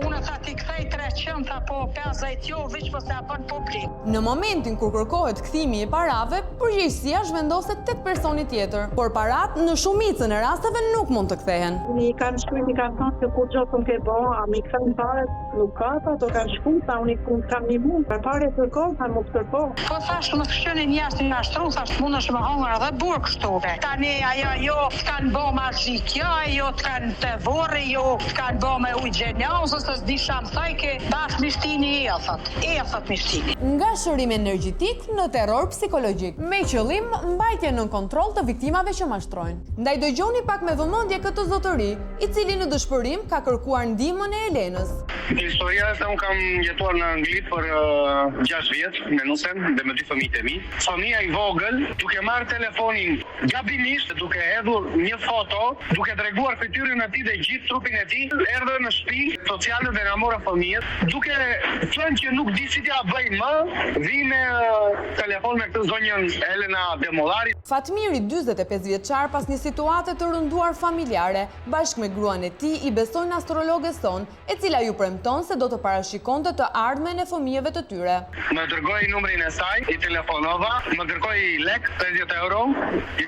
unë tha ti kthej 300, tha po 50 jo, veç po se a bën publik. Në momentin kur kërkohet kthimi i parave, përgjegjësia zhvendoset tek personi tjetër, por parat në shumicën e rasteve nuk mund të kthehen. I kanë shkruar, i kanë thonë se kur gjotën ke bo, a mi këthën paret, nuk ka, ato kanë shku, ta unë kam një mund, për pare të kërko, ta më të kërko. Po thash, më të shqenin jashtë një ashtru, thash, mund është më hongër edhe burë kështove. Tani, ajo, jo, t'kanë bo ma zhikja, jo, t'kanë të vorë, jo, t'kanë bo me ujë gjenjazës, të s'di shamë thajke, bashkë mishtini e thët mishtini. Nga shërim energjitik në terror psikologjik, me qëllim mbajtje nën kontroll të viktimave që mashtrojnë. Ndaj dëgjoni pak me vëmendje këtë zotëri, i cili në dëshpërim ka kërkuar ndihmën e Elenës. Historia se unë kam jetuar në Angli për 6 vjetë me nusem dhe me 2 fëmijët e mi. Fëmija i vogël, duke marrë telefonin gabimisht, duke hedhur një foto, duke treguar fytyrën e tij dhe gjithë trupin e tij, erdhe në shtëpi sociale dhe na morë fëmijët, duke thënë që nuk di si t'ia bëj më, vi me telefon me këtë zonjën Elena Demollari. Fatmiri, 45 vjeçar, pas një situate të rënduar familjare, bashkë me gruan e tij i besojnë astrologes son, e cila ju premton se do të parashikonte të ardhmen e fëmijëve të tyre. Më dërgoi numrin e saj, i telefonova, më kërkoi lek 50 euro,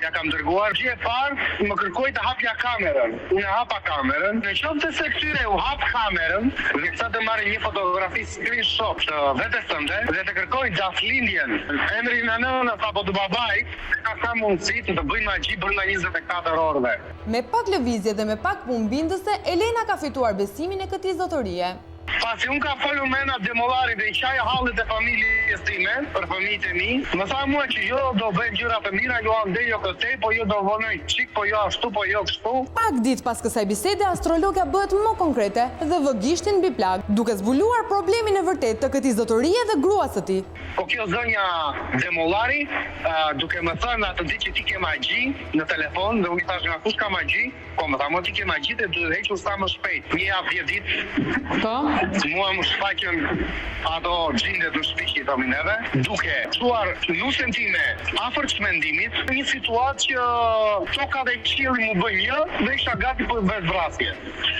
ja kam dërguar. Gjë e parë, më kërkoi të hapja kamerën. Unë hapa kamerën. Në qoftë se këtyre u hap kamerën, dhe sa të marrë një fotografi screenshot të vetes tënde dhe të kërkoj daflindjen, emrin e nënës apo të babait, ka mundësi të bëjnë magji brenda 24 orëve. Me pak lëvizje dhe me pak punë Elena ka fituar besimin e këtij zotërie. Pasi unë ka folur me Elena Demollari dhe i qaj hallet e familjes time, për fëmijët e mi, më tha mua që jo do bëjmë gjëra të mira, jo ande jo këtej, po jo do vonoj çik, po jo ashtu, po jo kështu. Pak ditë pas kësaj bisede, astrologja bëhet më konkrete dhe vë gishtin mbi plag, duke zbuluar problemin e vërtet të këtij zotërie dhe gruas së tij. Po kjo zonja Demollari, duke më thënë atë ditë që ti ke magji në telefon, dhe unë i thash nga kush ka magji, po më tha mua ti ke magji dhe duhet hequr sa më shpejt. Një javë 10 ditë. Po. Mua më shfaqën ato gjindet në shtëpi që i thomin neve, duke çuar nusën time afër çmendimit, në një situatë që toka dhe qielli mu bëjnë një dhe isha gati për vetvrasje.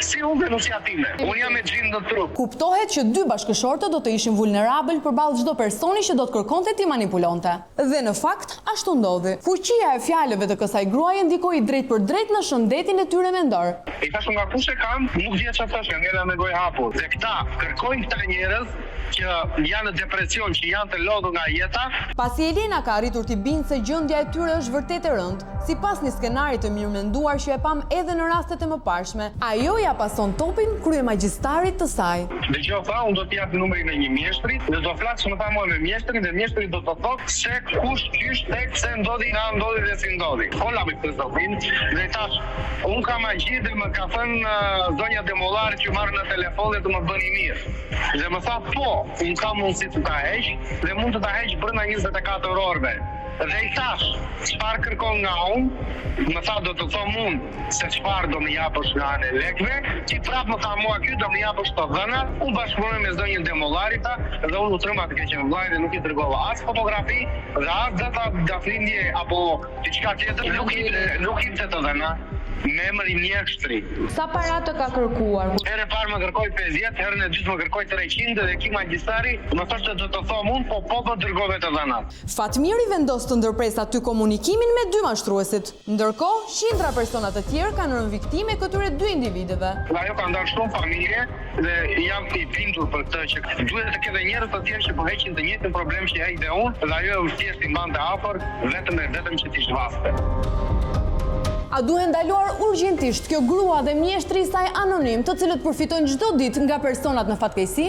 Si unë dhe nusja time. Unë jam me gjindë në trup. Kuptohet që dy bashkëshortët do të ishin vulnerabël përballë çdo personi që do të kërkonte ti manipulonte. Dhe në fakt ashtu ndodhi. Fuqia e fjalëve të kësaj gruaje ndikoi drejt për drejt në shëndetin e tyre mendor. I thashë nga kush e kam, nuk di çfarë thashë, ngela me gojë hapur. Dhe këta kërkojnë këta njerëz që janë në depresion, që janë të lodhur nga jeta. Pasi Elena ka arritur t'i bindë se gjendja e tyre është vërtet e rëndë, sipas një skenari të mirëmenduar që e pam edhe në rastet e mëparshme, ajo ja pason topin kryemagjistarit të saj. Dëgjoj, tha, unë do t'i jap numrin e një mjeshtri dhe do flas më tha mua me mjeshtrin dhe mjeshtri do të thotë se kush qysh tek se ndodhi, na ndodhi dhe si ndodhi. Fola me këtë zotin dhe thash, unë kam magji dhe më ka thënë zonja Demollari që marrë në telefon dhe të më bëni mirë. Dhe më tha po, unë kam mundësi të ta heq dhe mund të ta heq brenda 24 orëve. Dhe i thash, çfarë kërkon nga unë? Më tha do të thom unë se çfarë do më japësh nga anë lekëve, ti prap më tha mua ky do më japësh të dhëna, unë bashkëpunoj me zonjën Demollari dhe unë u trëma të keqen vllai dhe nuk i tregova as fotografi dhe as data daflindje apo diçka tjetër, nuk i të dhëna. Me emër i mjeshtri. Sa para të ka kërkuar? Herë parë më kërkoi 50, herën e dytë më kërkoi 300 dhe ky magjistari më thoshte do të them unë, po dërgove të dhënat. Fatmiri vendos të ndërpresë aty komunikimin me dy mashtruesit. Ndërkohë, qindra persona të tjerë kanë rënë viktime këtyre dy individëve. Ajo ka ndarë shumë familje dhe jam i bindur për këtë që duhet të ketë njerëz të tjerë që po heqin të njëjtin problem që ai dhe unë, dhe ajo thjesht i mbante afër vetëm që t'i zhvaste. A duhet ndaluar urgjentisht kjo grua dhe mjeshtri i saj anonim, të cilët përfitojnë çdo ditë nga personat në fatkeqësi?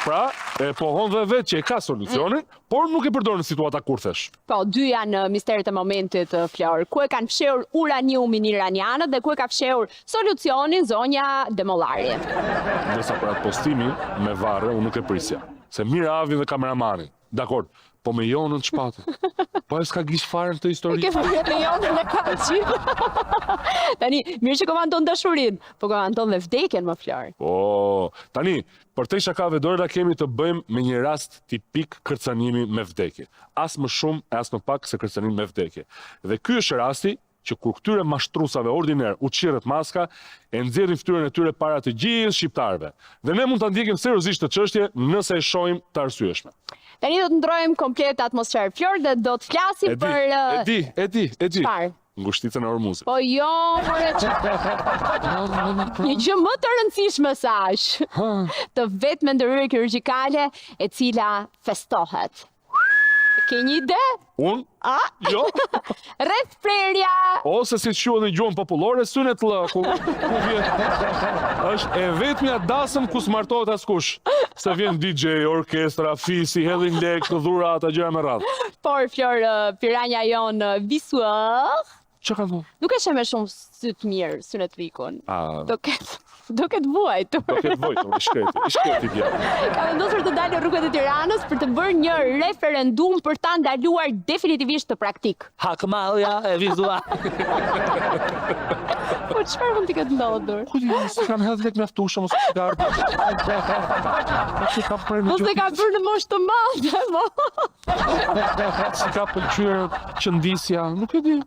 Pra, e pohon dhe vetë që e ka solucionin, por nuk e përdor në situata kurthesh. Po, dy janë misteret e momentit, Flor. Ku e kanë fshehur uraniumin iranianët dhe ku e ka fshehur solucionin zonja Demollari. Ndërsa për atë postimi, me varre, unë nuk e prisja. Se mirë Avi dhe kameramani. Dakor, po me jonën çpate. Po e s'ka gish fare në të histori. Ke fjalë me jonën e ka gjithë. Tani, mirë që komandon dashurinë, po komandon dhe vdekjen më Flor. Po, tani, për te shakave dorëra kemi të bëjmë me një rast tipik kërcanimi me vdekje. As më shumë e as më pak se kërcanimi me vdekje. Dhe ky është rasti që kur këtyre mashtrusave ordiner u qirret maska, e nxjerrin fytyrën e tyre para të gjithë shqiptarëve. Dhe ne mund ta ndjekim seriozisht të çështje nëse e shohim të arsyeshme. Tani do të ndrojmë komplet atmosferë Flor dhe do të flasim për E di. Çfarë? Ngushticën e Hormuzit. Po jo, një gjë më të rëndësishme se aq. Të vetme ndërhyrje kirurgjikale e cila festohet. Ke një ide? Unë? Jo. Rreth prerja. Ose si quhet në gjuhën popullore, synet lë, ku vjen. Është e vetmja dasëm ku s'martohet askush. Se vjen DJ, orkestra, fisi, hedhin lek, dhurata, gjëra me radhë. Por Flor, piranja jon visuar. Çka ka thënë? Nuk e shumë shumë sy të mirë, synet rikun. Do ketë vuajtur. Do ketë vuajtur, i shkreti djallë. Ka vendosur të dalë në rrugët e Tiranës për të bërë një referendum për ta ndaluar definitivisht të praktik. Hakmarrja e vizuar. Po çfarë mund t'i ketë ndodhur? Ku di, s'kam hedhë lek mjaftueshëm ose cigar. Ose ka bërë në moshë të madhe, mo. Si ka pëlqyer qëndisja, nuk e di.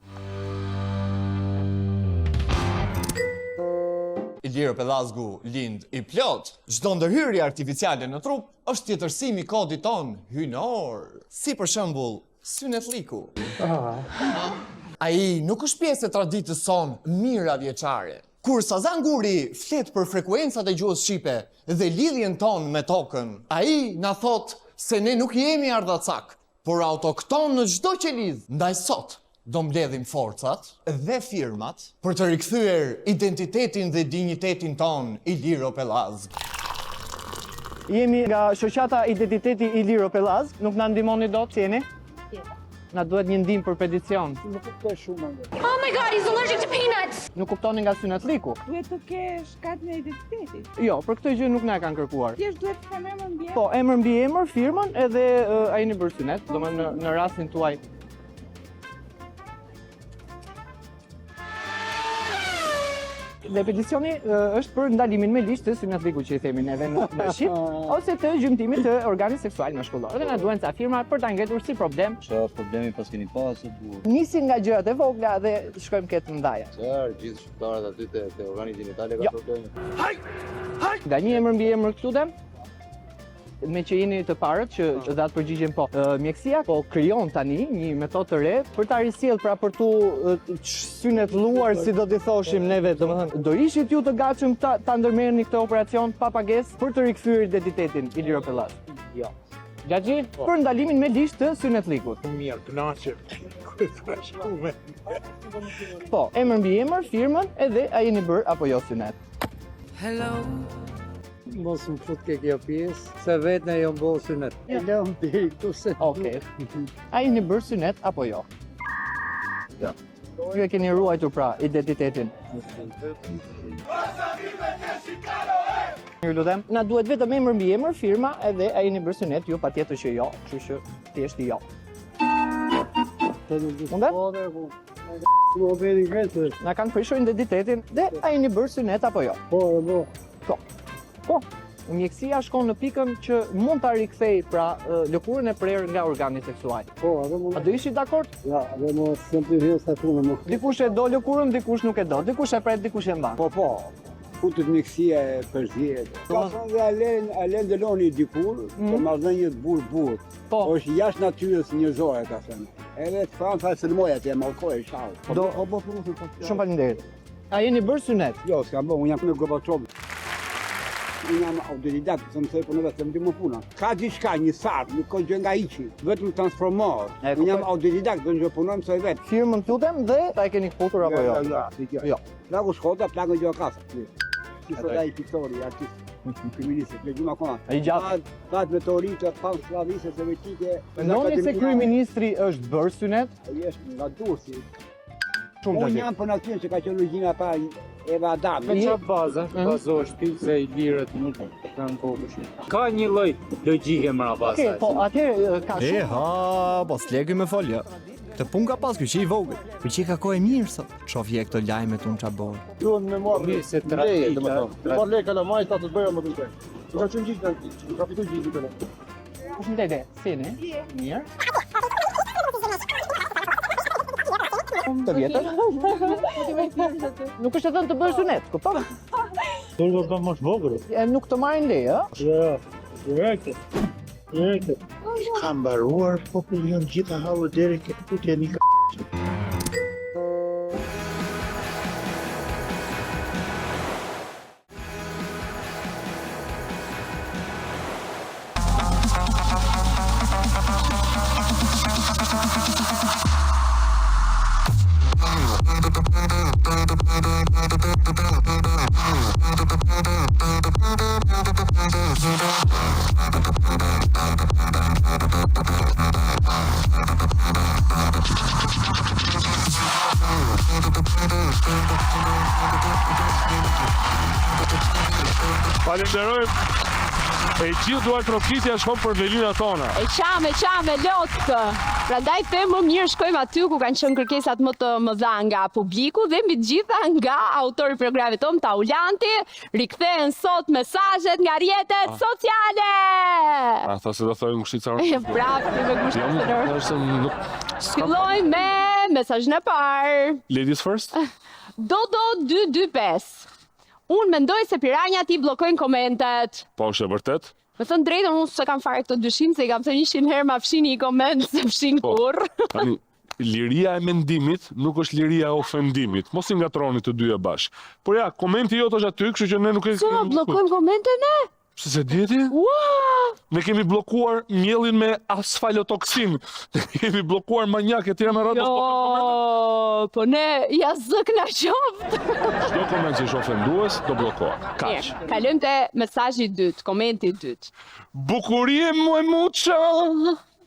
Iliro Pellazgu lind i plot. Çdo ndërhyrje artificiale në trup është tjetërsimi i kodit ton hyjnor. Si për shembull, synetliku. Ai nuk është pjesë e traditës son mira vjeçare. Kur Sazan Guri flet për frekuencat e gjuhës shqipe dhe lidhjen ton me tokën, ai na thot se ne nuk jemi ardhacak, por autokton në çdo qelidh. Ndaj sot do mbledhim forcat dhe firmat për të rikthyer identitetin dhe dinjitetin ton Iliro Pellazg. Jemi nga shoqata Identiteti Iliro Pellazg, nuk na ndihmoni dot, jeni? Na duhet një ndihmë për peticion. Nuk kuptoj shumë. Oh my god, he's allergic to peanuts. Nuk kuptoni nga synetliku? Duhet të kesh kat në identiteti. Jo, për këtë gjë nuk na e kanë kërkuar. Thjesht duhet të kem emër mbi emër. Po, emër mbi emër, firmën edhe ai në bërë synet, domethënë në rastin tuaj. Dhe peticioni është për ndalimin me ligj të synetliku që i themi neve në Shqip, ose të gjymtimit të organit seksual mashkullor. Dhe na duhen ca firma për ta ngritur si problem. Çfarë është problemi pas keni pasur? Nisin nga gjërat e vogla dhe shkojmë këtë mëdhaja. Çfarë gjithë shqiptarët aty te organi gjinitale ka probleme? Nga një emër mbi emër këtu dem, me që jeni të parët që dhe atë përgjigjen po. Mjekësia po krijon tani një metodë të re për ta risjell pra për tu synetluar, si do t'i thoshim neve, domethënë do ishit ju të gatshëm ta ndërmerrni këtë operacion pa pagesë për të rikthyer identitetin Iliro Pellazg? Jo. Gjaxhi, për ndalimin me ligj të synetlikut. Mirë, kënaqem. Po, emër mbi emër, firmën edhe a jeni bër apo jo synet. Hello. Mos më fut ke kjo pjesë, se vetë ne jo mbo synet. E lëm deri këtu se. Okej. A jeni bër synet apo jo? Jo. Ju e keni ruajtur pra identitetin. Ju lutem, na duhet vetëm emër mbi emër, firma edhe a jeni bër synet, ju patjetër që jo, kështu që thjesht jo. Na kanë prishur identitetin dhe a jeni bër synet apo jo? Po. Po, mjekësia shkon në pikën që mund ta rikthej pra lëkurën e prerë nga organi seksual. Po, a do ishit dakord? Ja, dhe mos simplifikoj sa punë më. Dikush e do lëkurën, dikush nuk e do. Dikush e pret, dikush e mban. Po. Futet mjekësia e përzjet. Ka thënë dhe Alen Deloni dikur, të marrëdhënie të burr. Po. Është jashtë natyrës njerëzore, ka thënë. Edhe Franca Selmoja të mallkoi shau. Shumë faleminderit. A jeni bër synet? Jo, s'kam bën, unë jam në Gorbaçov. Unë jam autodidakt, të mësoj punë vetë, më ndihmo puna. Ka diçka, një sartë, nuk ka gjë nga hiçi, vetëm transformor. Unë jam autodidakt, do të punoj mësoj vetë. Firmën lutem dhe ta e keni futur apo jo? Jo. Plagu shkota, plagu gjë kasa. Si sot ai piktori, artist. Kriminalist, le gjuma kona. Ai gjatë. Ka meteoritë pa slavise sovietike. Mendoni se kryeministri është bër synet? Ai është nga Durrësi. Unë jam për natyrën që ka qenë origjina pa Me qa baza, bazosh ti se i lirët nuk kanë kohë. Ka një lloj logjike më pas. Po atëherë ka shumë. Po s'legë me folja. Të pun ka pas që i vogël. Për që ka kohë e mirë sot. Shofje këto lajme të unë qaborë. Duhen me marrë se tradita. Po leka la majta të bëja më duke. Ka qenë gjithë, ka fitu gjithë këne. Përshëndetje, si ne? Mirë. Të vjetër? Nuk është e thënë të bësh sunet, kupton? Turgo ka më shvogël. Nuk të marrin leje, ë? Jo, direkte. Ka mbaruar popullin gjitha halë deri këtë putje një ka... Falenderojmë. E gjithë duar trokitja shkon për velina tona. E qame, lotë. Prandaj them më mirë shkojmë aty ku kanë qenë kërkesat më të mëdha nga publiku dhe mbi të gjitha nga autori i programit tonë Taulanti, rikthehen sot mesazhet nga rrjetet sociale. A tha se do thojmë ngushticën. Bravo, me ngushticën. Fillojmë me mesazhin e parë. Ladies first. Dodo 225. Unë mendoj se piranjat i bllokojnë komentet. Po është e vërtet? Me thënë drejtën, unë se kam fare këtë dyshim, se i kam thënë 100 herë ma fshini i koment, se fshin kur. Tani, liria e mendimit nuk është liria e ofendimit. Mos i ngatroni të dyja bashkë. Por ja, komenti jot është aty, kështu që ne nuk e... Se ma bllokojmë komentet ne? Pse se djeti? Ne kemi blokuar mjellin me asfalotoksin. Ne kemi blokuar manjak e tjera me radhë. Jo, po ne ja zëkna qoftë. Çdo koment që është ofendues, do blokohet. Kaq. Kalojmë te mesazhi i dytë, komenti i dytë. Bukurie e muça.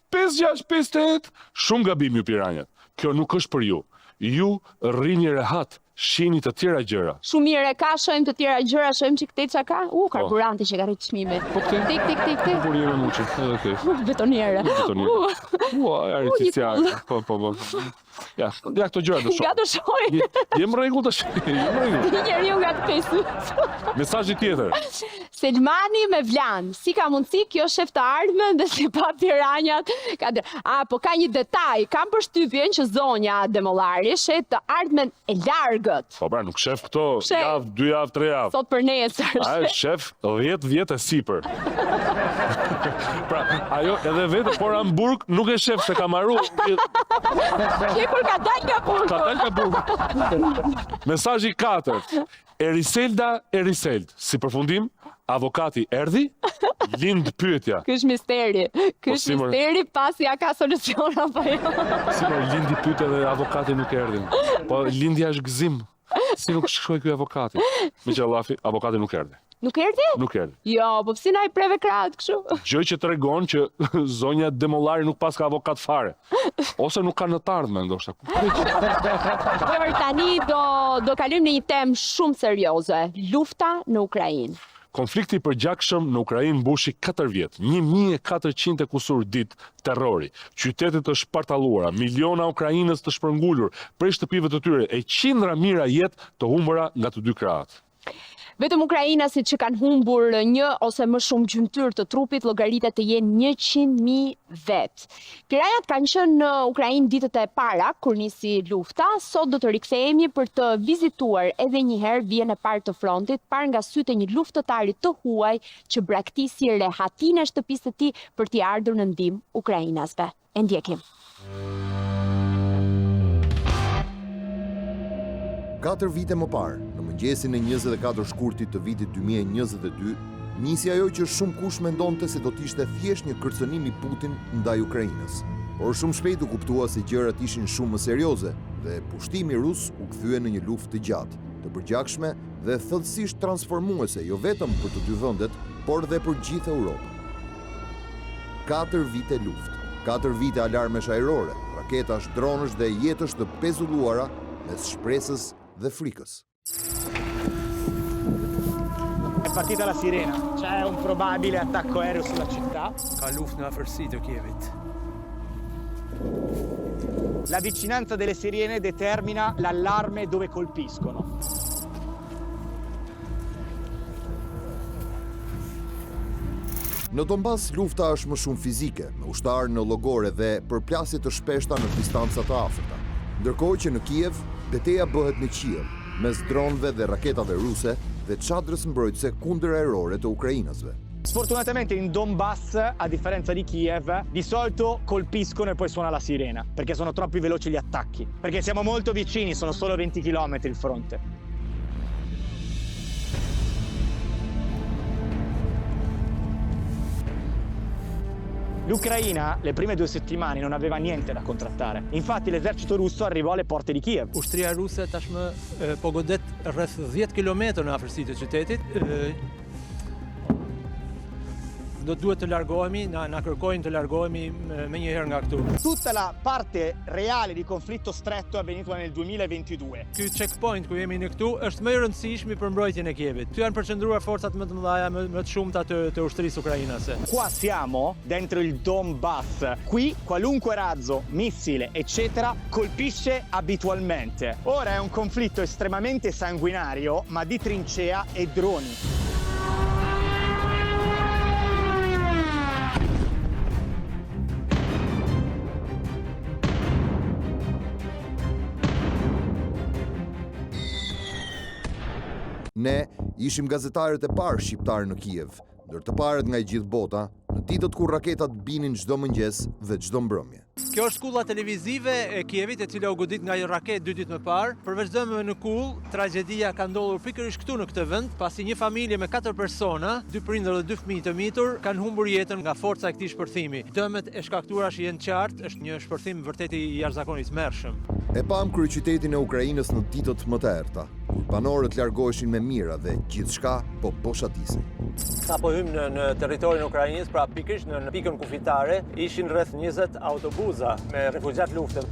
5658. Shumë gabim ju piranjat. Kjo nuk është për ju. Ju rrini rehat. Shini të tjera gjëra. Shumë mirë, ka shojmë të tjera gjëra, shojmë që këtë që ka? Karburanti që ka rritë çmimi. Po këtë? Tik. Bukurime muqe, edhe këtë. Betonierë. Artificiale. Po. Ja, këto gjëra të shoh. Nga të shoj. Jem rregull të shoh. Njeri ju nga të pesu. Mesazhi tjetër. Selmani me Vlan, si ka mundësi kjo shef të ardhmen dhe si pa piranjat. Po ka një detaj, kam përshtypjen që zonja Demollari shet të ardhmen e largët. Po pra, nuk shef këto, javë, 2 javë, 3 javë. Sot për nesër. Ajo shef 10 vjet e sipër. Pra, ajo edhe vetë, por Hamburg nuk e shef se ka marru. Kur ka dal nga burgu. Ka dal nga burgu. Mesazhi 4. Eriseld. Si përfundim, avokati erdhi, lind pyetja. Ky është misteri. Misteri pasi ja ka solucion apo jo. Si më lindi pyetja dhe avokati nuk erdhin. Po lindja është gëzim. Si nuk shkoi ky avokati? Me qallafi, avokati nuk erdhi. Nuk erdhi? Nuk erdhi. Jo, po pse na i preve krahët kështu? Gjë që tregon që zonja Demollari nuk pas ka avokat fare. Ose nuk ka në të ardhmen, ndoshta. Por tani do kalojmë në një temë shumë serioze, lufta në Ukrainë. Konflikti i përgjakshëm në Ukrainë mbushi 4 vjet, 1400 e kusur ditë terrori, qytetet të shpartalluara, miliona ukrainës të shpërngulur prej shtëpive të tyre e qindra mijëra jetë të humbura nga të dy krahët. Vetëm ukrainasit që kanë humbur 1 ose më shumë gjymtyr të trupit llogaritet të jenë 100.000 vet. Piranjat kanë qenë në Ukrainë ditët e para kur nisi lufta, sot do të rikthehemi për të vizituar edhe një herë vijën e parë të frontit, parë nga sytë e një luftëtari të huaj që braktisi rehatinë e shtëpisë së tij për t'i ardhur në ndihmë ukrainasve. E ndjekim. 4 vite më parë, në mëngjesin e 24 shkurtit të vitit 2022, nisi ajo që shumë kush mendonte se do t'ishte thjesht një kërcënim i Putin ndaj Ukrainës. Por shumë shpejt u kuptua se gjërat ishin shumë më serioze dhe pushtimi rus u kthye në një luftë të gjatë, të përgjakshme dhe thellësisht transformuese jo vetëm për të dy vendet, por dhe për gjithë Europën. 4 vite luftë, 4 vite alarmesh ajrore, raketash, dronësh dhe jetësh të pezulluara mes shpresës dhe frikës. partita la sirena. C'è un probabile attacco aereo sulla città. Ka luftë në afërsi të Kievit. La vicinanza delle sirene determina l'allarme dove colpiscono. Në Donbas, lufta është më shumë fizike, me ushtarë në llogore dhe përplasje të shpeshta në distanca të afërta. Ndërkohë që në Kiev, betejë bëhet në qiell, mes dronëve dhe raketave ruse dhe çadrës mbrojtëse kundër-aerore të ukrainasve. Sfortunatamente in Donbass, a differenza di Kiev, di solito colpiscono e poi suona la sirena, perché sono troppo veloci gli attacchi. Perché siamo molto vicini, sono solo 20 km il fronte. L'Ucraina, le prime 2 settimane, non aveva niente da contrattare. Infatti l'esercito russo arrivò alle porte di Kiev. Ushtria ruse tashmë po godet rreth 10 km në afërsi të qytetit. Do duhet të largohemi, na kërkojnë të largohemi me njëherë nga këtu. Tutta la parte reale di conflitto stretto è avvenuta nel 2022. Ky checkpoint ku jemi ne këtu është më i rëndësishmi për mbrojtjen e Kievit. Këtu janë përqendruar forcat më të mëdha, më të shumta të ushtrisë ukrainase. Qua siamo dentro il Donbass. Qui qualunque razzo, missile, eccetera, colpisce abitualmente. Ora è un conflitto estremamente sanguinario, ma di trincea e droni. Ne ishim gazetarët e parë shqiptarë në Kiev, ndër të parët nga i gjithë bota, në ditët kur raketat binin çdo mëngjes dhe çdo mbrëmje. Kjo është skulla televizive e Kievit, e cila u godit nga një raket 2 ditë më parë. Përveç dëmeve në kull, tragjedia ka ndodhur pikërisht këtu në këtë vend, pasi një familje me 4 persona, 2 prindër dhe 2 fëmijë të mitur, kanë humbur jetën nga forca e këtij shpërthimi. Dëmet e shkaktuara janë qartë, është një shpërthim vërtet i jashtëzakonisht mërshëm. E pam kryeqytetin e Ukrainës në ditët më të errta, kur banorët largoheshin me mira dhe gjithçka po boshatisej. Sa po hym në territorin e Ukrainës, pra pikërisht në pikën kufitare, ishin rreth 20 autobuza me refugjat lufte.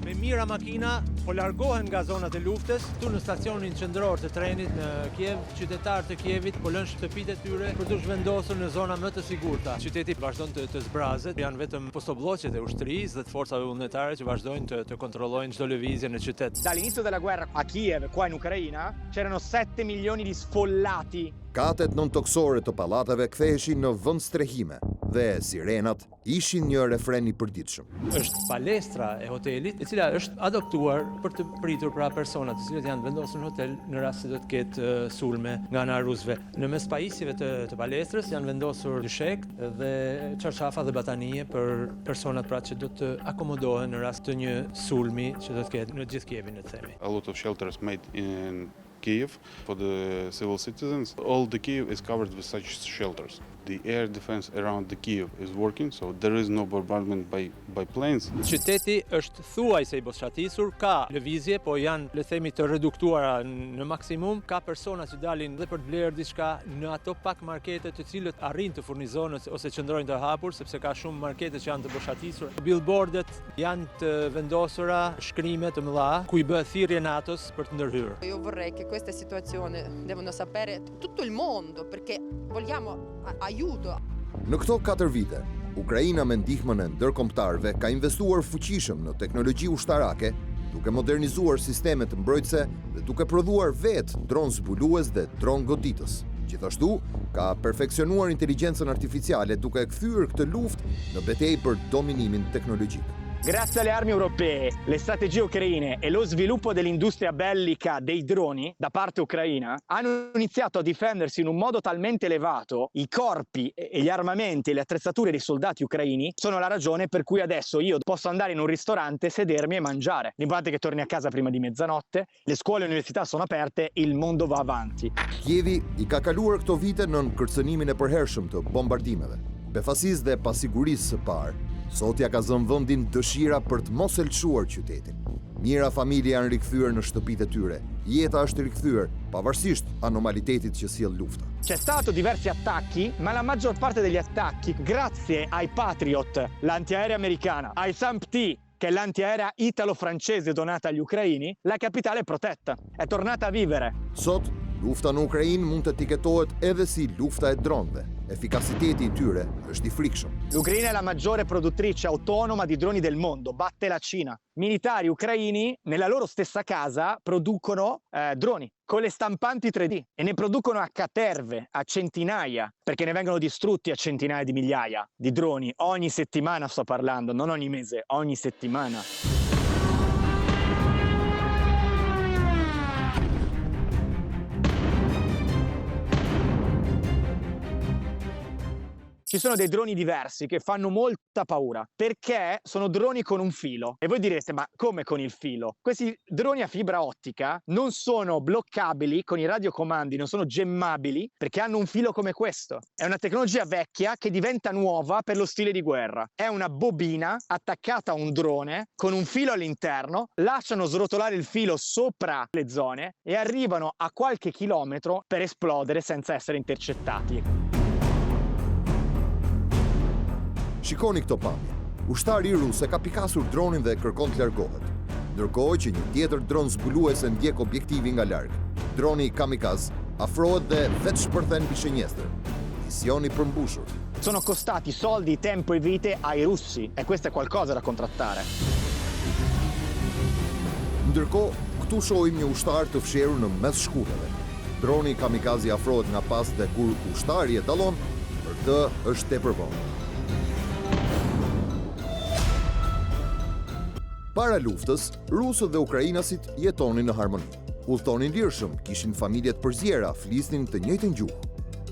Me mira makina po largohen nga zonat e luftës, këtu në stacionin qendror të trenit në Kiev, qytetarët e Kievit po lënë shtëpitë e tyre për të zhvendosur në zona më të sigurta. Qyteti vazhdon të zbrazet, janë vetëm postobllocet e ushtrisë dhe të forcave vullnetare që vazhdojnë të kontrollojnë çdo lëvizje në qytet. Dall'inizio della guerra a Kiev, qua in Ucraina, c'erano 7 milioni di sfollati. Katet nëntoksore të pallateve ktheheshin në vend strehime dhe sirenat ishin një refren i përditshëm. Është palestra e hotelit, e cila është adoptuar për të pritur pra personat të cilët janë vendosur në hotel në rast se do të ketë sulme nga ana rusëve. Në mes pajisjeve të palestrës janë vendosur dyshek dhe çarçafa dhe batanie për personat pra që do të akomodohen në rast të një sulmi që do të ketë në gjithë Kievin, le të themi. A lot of shelters made in Kiev for the civil citizens. All the Kiev is covered with such shelters. The air defense around the Kiev is working, so there is no bombardment by planes. Qyteti është thuajse i boshatisur, ka lëvizje, po janë, le themi, të reduktuara në maksimum. Ka persona që dalin dhe për të blerë diçka në ato pak markete të cilët arrin të furnizojnë ose qëndrojnë të hapur, sepse ka shumë markete që janë të boshatisur. Billboardet janë të vendosura, shkrime të mëdha ku i bëhet thirrje NATO-s për të ndërhyrë. Io vorrei che questa situazione devono sapere tutto il mondo perché vogliamo aiuto. Në këto 4 vite, Ukraina me ndihmën e ndërkombëtarëve ka investuar fuqishëm në teknologji ushtarake, duke modernizuar sistemet mbrojtëse dhe duke prodhuar vetë dronë zbulues dhe dronë goditës. Gjithashtu, ka perfeksionuar inteligjencën artificiale duke kthyer këtë luftë në betejë për dominimin teknologjik. Grazie alle armi europee, le strategie ucraine e lo sviluppo dell'industria bellica dei droni da parte ucraina hanno iniziato a difendersi in un modo talmente elevato. I corpi e gli armamenti e le attrezzature dei soldati ucraini sono la ragione per cui adesso io posso andare in un ristorante, sedermi e mangiare. L'importante è che torni a casa prima di mezzanotte, le scuole e le università sono aperte, il mondo va avanti. Kievi i ka kaluar këto vite në kërcënimin e përhershëm të bombardimeve. Befasisë dhe pasigurisë së parë, sot ja ka zënë vendin dëshira për të mos elçuar qytetin. Mira familje janë rikthyer në shtëpitë e tyre. Jeta është rikthyer pavarësisht anomalitetit që sjell lufta. C'è stato diversi attacchi, ma la maggior parte degli attacchi, grazie ai Patriot, l'antiaerea americana, ai SAMP-T, che è l'antiaerea italo-francese donata agli ucraini, la capitale è protetta, è tornata a vivere. Sot, lufta në Ukrainë mund të etiketohet edhe si lufta e dronëve. Efikasiteti I tyre është I frikshëm. L'Ucraina è la maggiore produttrice autonoma di droni del mondo, batte la Cina. Militari ucraini nella loro stessa casa producono droni con le stampanti 3D e ne producono a caterve, a centinaia, perché ne vengono distrutti a centinaia di migliaia di droni ogni settimana, sto parlando, non ogni mese, ogni settimana. Ci sono dei droni diversi che fanno molta paura perché sono droni con un filo. E voi direte, ma come con il filo? Questi droni a fibra ottica non sono bloccabili con I radiocomandi, non sono gemmabili perché hanno un filo come questo. È una tecnologia vecchia che diventa nuova per lo stile di guerra. È una bobina attaccata a un drone con un filo all'interno, lasciano srotolare il filo sopra le zone e arrivano a qualche chilometro per esplodere senza essere intercettati. Shikoni këto pamje. Ushtari I rus e ka pikasur dronin dhe kërkon të largohet. Ndërkohë që një tjetër dron zbuluese ndjek objektivin nga larg. Droni kamikaz afrohet dhe vetë shpërthen mbi shënjestër. Misioni përmbushur. Sono costati soldi, tempo e vite ai russi e questo è qualcosa da contrattare. Ndërkohë, këtu shohim një ushtar të fshirur në mes shkuteve. Droni kamikazi afrohet nga pas dhe kur ushtari e dallon, për të është tepër vonë. Para luftës, rusët dhe ukrainasit jetonin në harmoni. Udhtonin lirshëm, kishin familje të përzjera, flisnin të njëjtën gjuhë.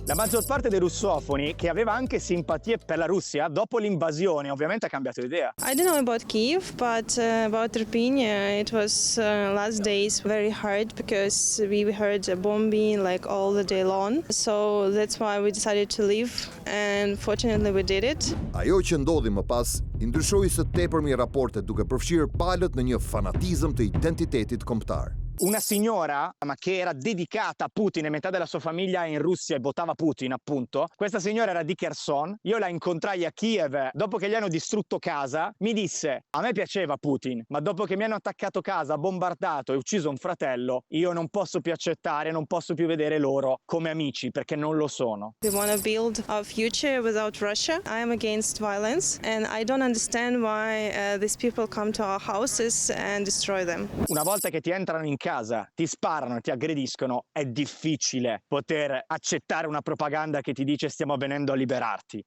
La maggior parte dei russofoni, che aveva anche simpatie per la Russia, dopo l'invasione ovviamente ha cambiato idea. I don't know about Kyiv, but about Irpin, it was last days very hard because we heard a bombing like all the day long. So that's why we decided to leave and fortunately we did it. Ajo që ndodhi më pas, I ndryshoi së tepërmi raportet duke përfshirë palët në një fanatizëm të identitetit kombëtar. Una signora, ma che era dedicata a Putin e metà della sua famiglia è in Russia e votava Putin, appunto. Questa signora era di Kherson. Io la incontrai a Kiev dopo che gli hanno distrutto casa. Mi disse, a me piaceva Putin, ma dopo che mi hanno attaccato casa, bombardato e ucciso un fratello, io non posso più accettare, non posso più vedere loro come amici, perché non lo sono. We want to build a future without Russia. I am against violence and I don't understand why these people come to our houses and destroy them. Una volta che ti entrano in casa, ti sparano, ti aggrediscono, è difficile poter accettare una propaganda che ti dice stiamo venendo a liberarti.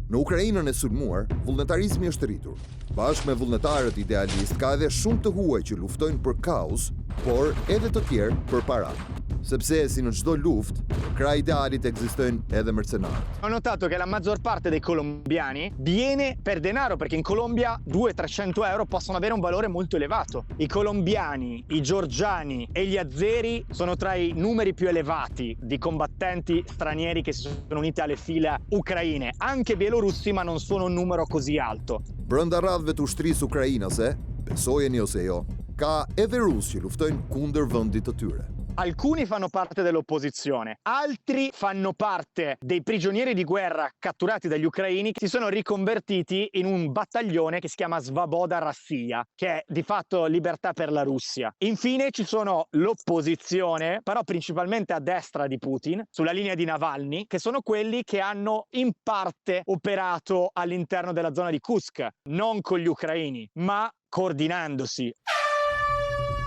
Në Ukrainën e sulmuar, vullnetarizmi është rritur. Bashkë me vullnetarët idealist ka edhe shumë të huaj që luftojnë për kaos, por edhe të tjerë për para. Sepse si në çdo luftë, kraj idealit ekzistojnë edhe mercenarët. Ho notato che la maggior parte dei colombiani viene per denaro perché in Colombia 200-300 euro possono avere un valore molto elevato. I colombiani, i georgiani e gli azeri sono tra I numeri più elevati di combattenti stranieri che si sono uniti alle file ucraine. Anche bielorussi, ma non sono un numero così alto. Brenda radhëve të ushtrisë ukrainase, besojeni ose jo, ka edhe rusë që luftojnë kundër vendit të tyre. Alcuni fanno parte dell'opposizione, altri fanno parte dei prigionieri di guerra catturati dagli ucraini che si sono riconvertiti in un battaglione che si chiama Svaboda Rassia, che è di fatto libertà per la Russia. Infine ci sono l'opposizione, però principalmente a destra di Putin, sulla linea di Navalny, che sono quelli che hanno in parte operato all'interno della zona di Kursk, non con gli ucraini, ma coordinandosi.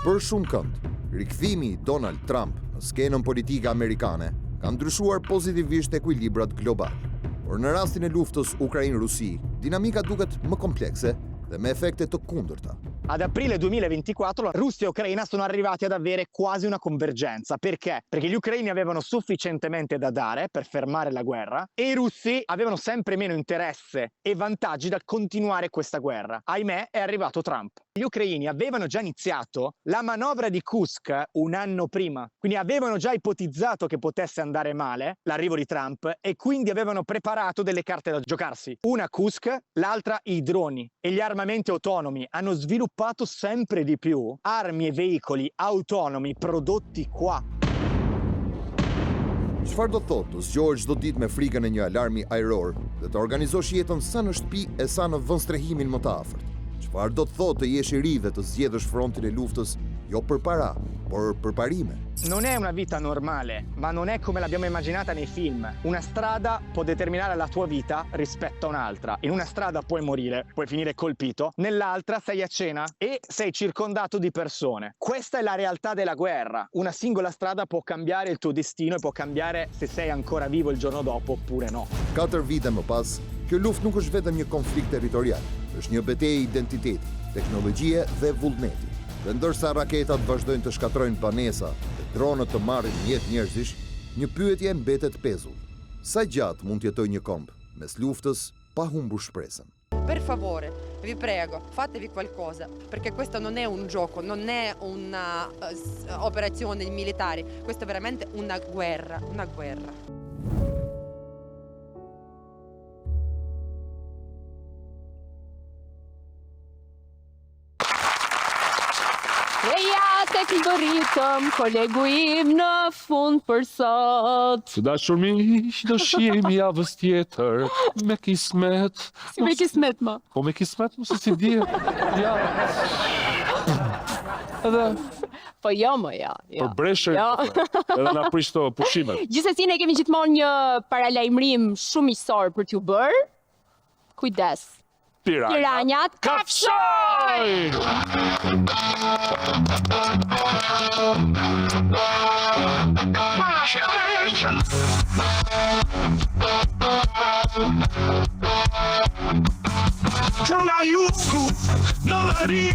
Për shumë kënd, rikthimi I Donald Trump në skenën politike amerikane ka ndryshuar pozitivisht ekuilibrat global. Por në rastin e luftës Ukrainë-Rusi, dinamika duket më komplekse dhe me efekte të kundërta. Ad aprile 2024 Russia e Ucraina sono arrivati ad avere quasi una convergenza. Perché? Perché gli ucraini avevano sufficientemente da dare per fermare la guerra e I russi avevano sempre meno interesse e vantaggi da continuare questa guerra. Ahimè, è arrivato Trump. Gli ucraini avevano già iniziato la manovra di Kursk un anno prima, quindi avevano già ipotizzato che potesse andare male l'arrivo di Trump e quindi avevano preparato delle carte da giocarsi. Una Kursk, l'altra I droni e gli armamenti autonomi. Hanno sviluppato sempre di più armi e veicoli autonomi prodotti qua. Çfarë do thotë të zgjohesh çdo ditë me frikën e një alarmi ajror dhe të organizosh jetën sa në shtëpi e sa në vend strehimin më të afërt? Çfarë do të thotë të jesh I ri dhe të zgjedhësh frontin e luftës jo për para, por për parime? Non è una vita normale, ma non è come l'abbiamo immaginata nei film. Una strada può determinare la tua vita rispetto a un'altra. In una strada puoi morire, puoi finire colpito, nell'altra sei a cena e sei circondato di persone. Questa è la realtà della guerra. Una singola strada può cambiare il tuo destino e può cambiare se sei ancora vivo il giorno dopo oppure no. 4 vite më pas, kjo luftë nuk është vetëm një konflikt territorial, është një betejë identiteti, teknologjie dhe vullneti. Dhe ndërsa raketat vazhdojnë të shkatrojnë banesa dhe dronët të marrin jetë njerëzish, një pyetje mbetet pezull. Sa gjatë mund të jetojë një komb mes luftës pa humbur shpresën? Per favore, vi prego, fatevi qualcosa, perché questo non è un gioco, non è una operazione militare, questa è veramente una guerra, una guerra. Reja tek algoritëm, kolegu im në fund për sot. Së dashur miq, do shihemi javës tjetër me kismet. Si me kismet ma? Po me kismet, mos e si di. Ja. Edhe po jo më ja. Për breshër, edhe na prish të pushimet. Gjithsesi ne kemi gjithmonë një paralajmërim shumë miqësor për t'ju bërë. Kujdes. Piranjat kafshoj! Që la jugu në veri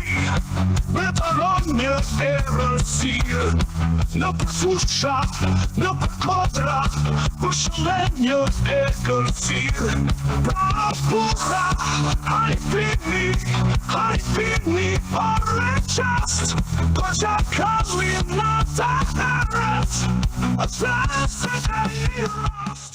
me paron një erësirë në përfusha, në përkodra për shëllen një ekërsirë pra pura hajpini orë qast për që kalli në të herët a të se e I rast